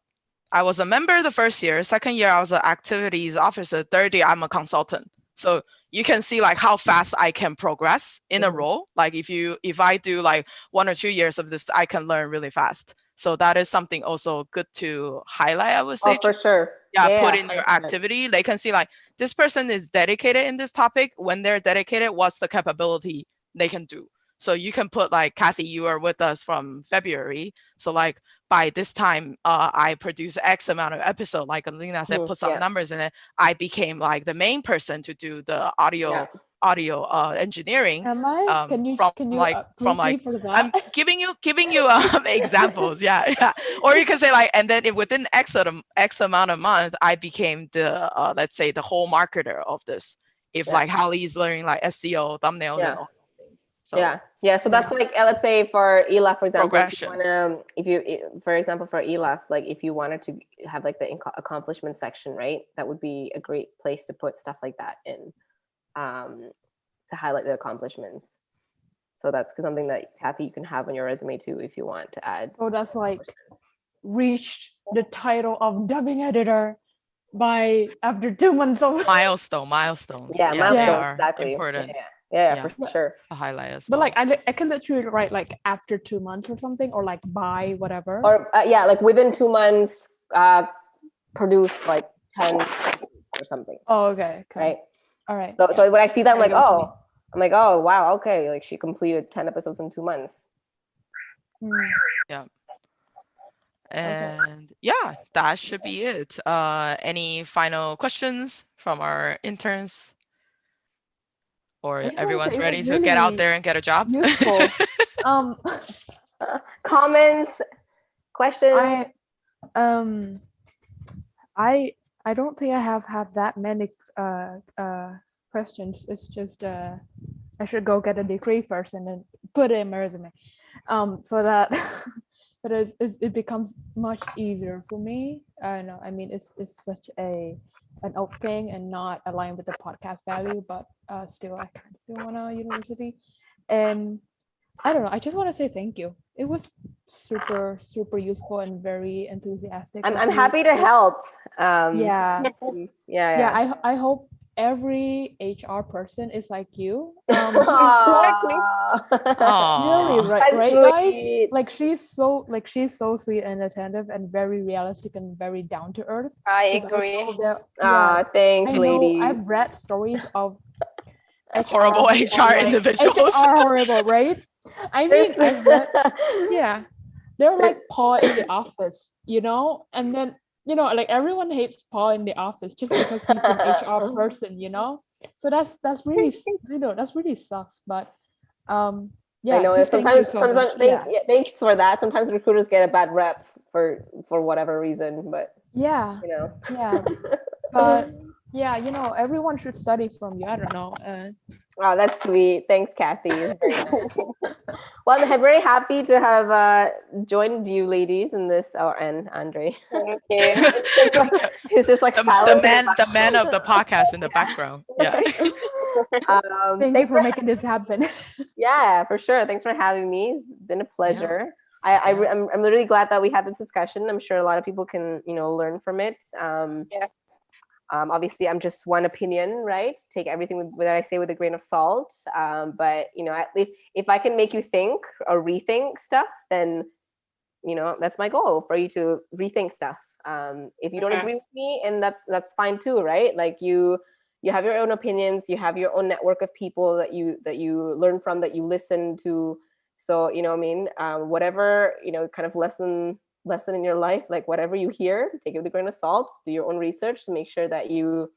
I was a member the first year. Second year, I was an activities officer. Third year, I'm a consultant. So you can see like how fast I can progress in a role. Like if I do like 1 or 2 years of this, I can learn really fast. So that is something also good to highlight, I would say. Oh, for sure. Yeah, put in your activity. They can see like this person is dedicated in this topic. When they're dedicated, what's the capability they can do? So you can put like, Kathy, you are with us from February. So like by this time, I produce X amount of episode. Like Elina said, put some numbers in it. I became like the main person to do the audio engineering. Am I? Can you I'm giving you examples. Yeah. Or you can say like, and then within X amount of months, I became the let's say the whole marketer of this. If like Hallie's learning like SEO, thumbnails, and all things. So so that's like, let's say for ELAF, for example, progression. if you for example for ELAF, like if you wanted to have like the accomplishment section, right, that would be a great place to put stuff like that in, to highlight the accomplishments. So that's something that, Kathy, you can have on your resume too if you want to add. So that's like reached the title of dubbing editor by after 2 months of milestones. Yeah, milestones, exactly. Important. Yeah, for sure. To highlight as well. But like I can literally write like after 2 months or something, or like by whatever. Or like within 2 months, produce like 10 or something. Oh, okay. Right. All right. So when I see that, I'm like, oh wow, okay, like she completed 10 episodes in 2 months. Yeah. And that should be it. Any final questions from our interns? Or everyone's ready to get out there and get a job? Useful. Comments, questions? I don't think I have that many questions. It's just I should go get a degree first and then put it in my resume, so that it becomes much easier for me. No, I mean it's such an old thing and not aligned with the podcast value, but still I kind of still want a university. And I don't know, I just want to say thank you. It was super useful and very enthusiastic. I'm happy to help. Yeah. I hope every HR person is like you. Really, right, guys? Like she's so sweet and attentive and very realistic and very down to earth. I agree. Thanks, ladies. I've read stories of horrible HR individuals. HR horrible, right? I mean, they're like Paul in the office, and then like everyone hates Paul in the office just because he's an HR person, so that's really that's really sucks. But I know sometimes thanks for that. Sometimes recruiters get a bad rep for whatever reason, but but everyone should study from you. I don't know. Oh, that's sweet. Thanks, Kathy. It's very nice. Well, I'm very happy to have joined you ladies in this, and Andre. Okay. It's just like silent. The man of the podcast in the background. Yeah. Thank you for making this happen. Yeah, for sure. Thanks for having me. It's been a pleasure. Yeah. I'm literally glad that we had this discussion. I'm sure a lot of people can, learn from it. Yeah. Obviously, I'm just one opinion, right? Take everything that I say with a grain of salt. But if I can make you think or rethink stuff, then that's my goal, for you to rethink stuff. If you don't agree with me, and that's fine too, right? Like you have your own opinions, you have your own network of people that you learn from, that you listen to. So whatever kind of lesson in your life, like whatever you hear, take it with a grain of salt. Do your own research to make sure that you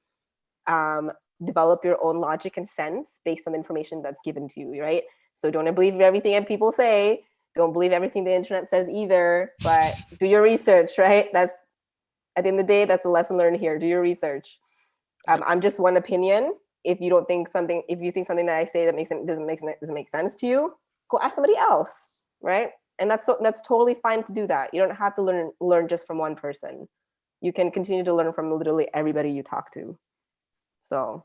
develop your own logic and sense based on the information that's given to you, right? So don't believe everything that people say. Don't believe everything the internet says either, but do your research, right? That's, at the end of the day, that's a lesson learned here. Do your research. I'm just one opinion. If you think something that I say that doesn't make sense to you, go ask somebody else, right? And that's totally fine to do that. You don't have to learn just from one person. You can continue to learn from literally everybody you talk to. So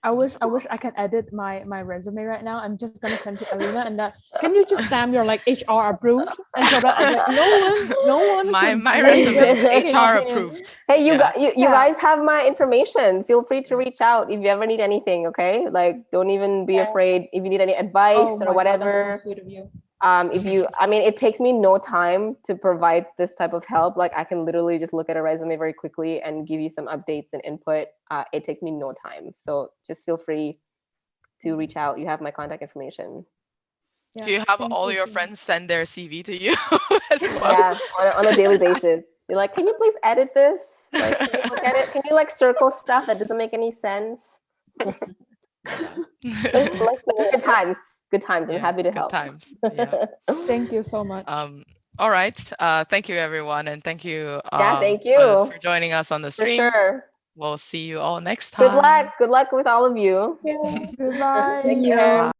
I wish I can edit my resume right now. I'm just gonna send to Elina, and that, can you just stamp your like HR approved, and so that I'm like, no one. My resume is HR approved. Hey, you guys have my information. Feel free to reach out if you ever need anything. Okay, like don't even be afraid if you need any advice or whatever. God, that's so sweet of you. It takes me no time to provide this type of help. Like I can literally just look at a resume very quickly and give you some updates and input. It takes me no time. So just feel free to reach out. You have my contact information. Yeah, do you have all your friends send their CV to you as well? Yeah, on a daily basis. You're like, can you please edit this? Like, can you look at it? Can you like circle stuff that doesn't make any sense? Good times. Good times. I'm happy to help. Good times. Yeah. Thank you so much. All right. Thank you, everyone, and thank you. Thank you for joining us on the stream. For sure. We'll see you all next time. Good luck with all of you. Goodbye. Thank you.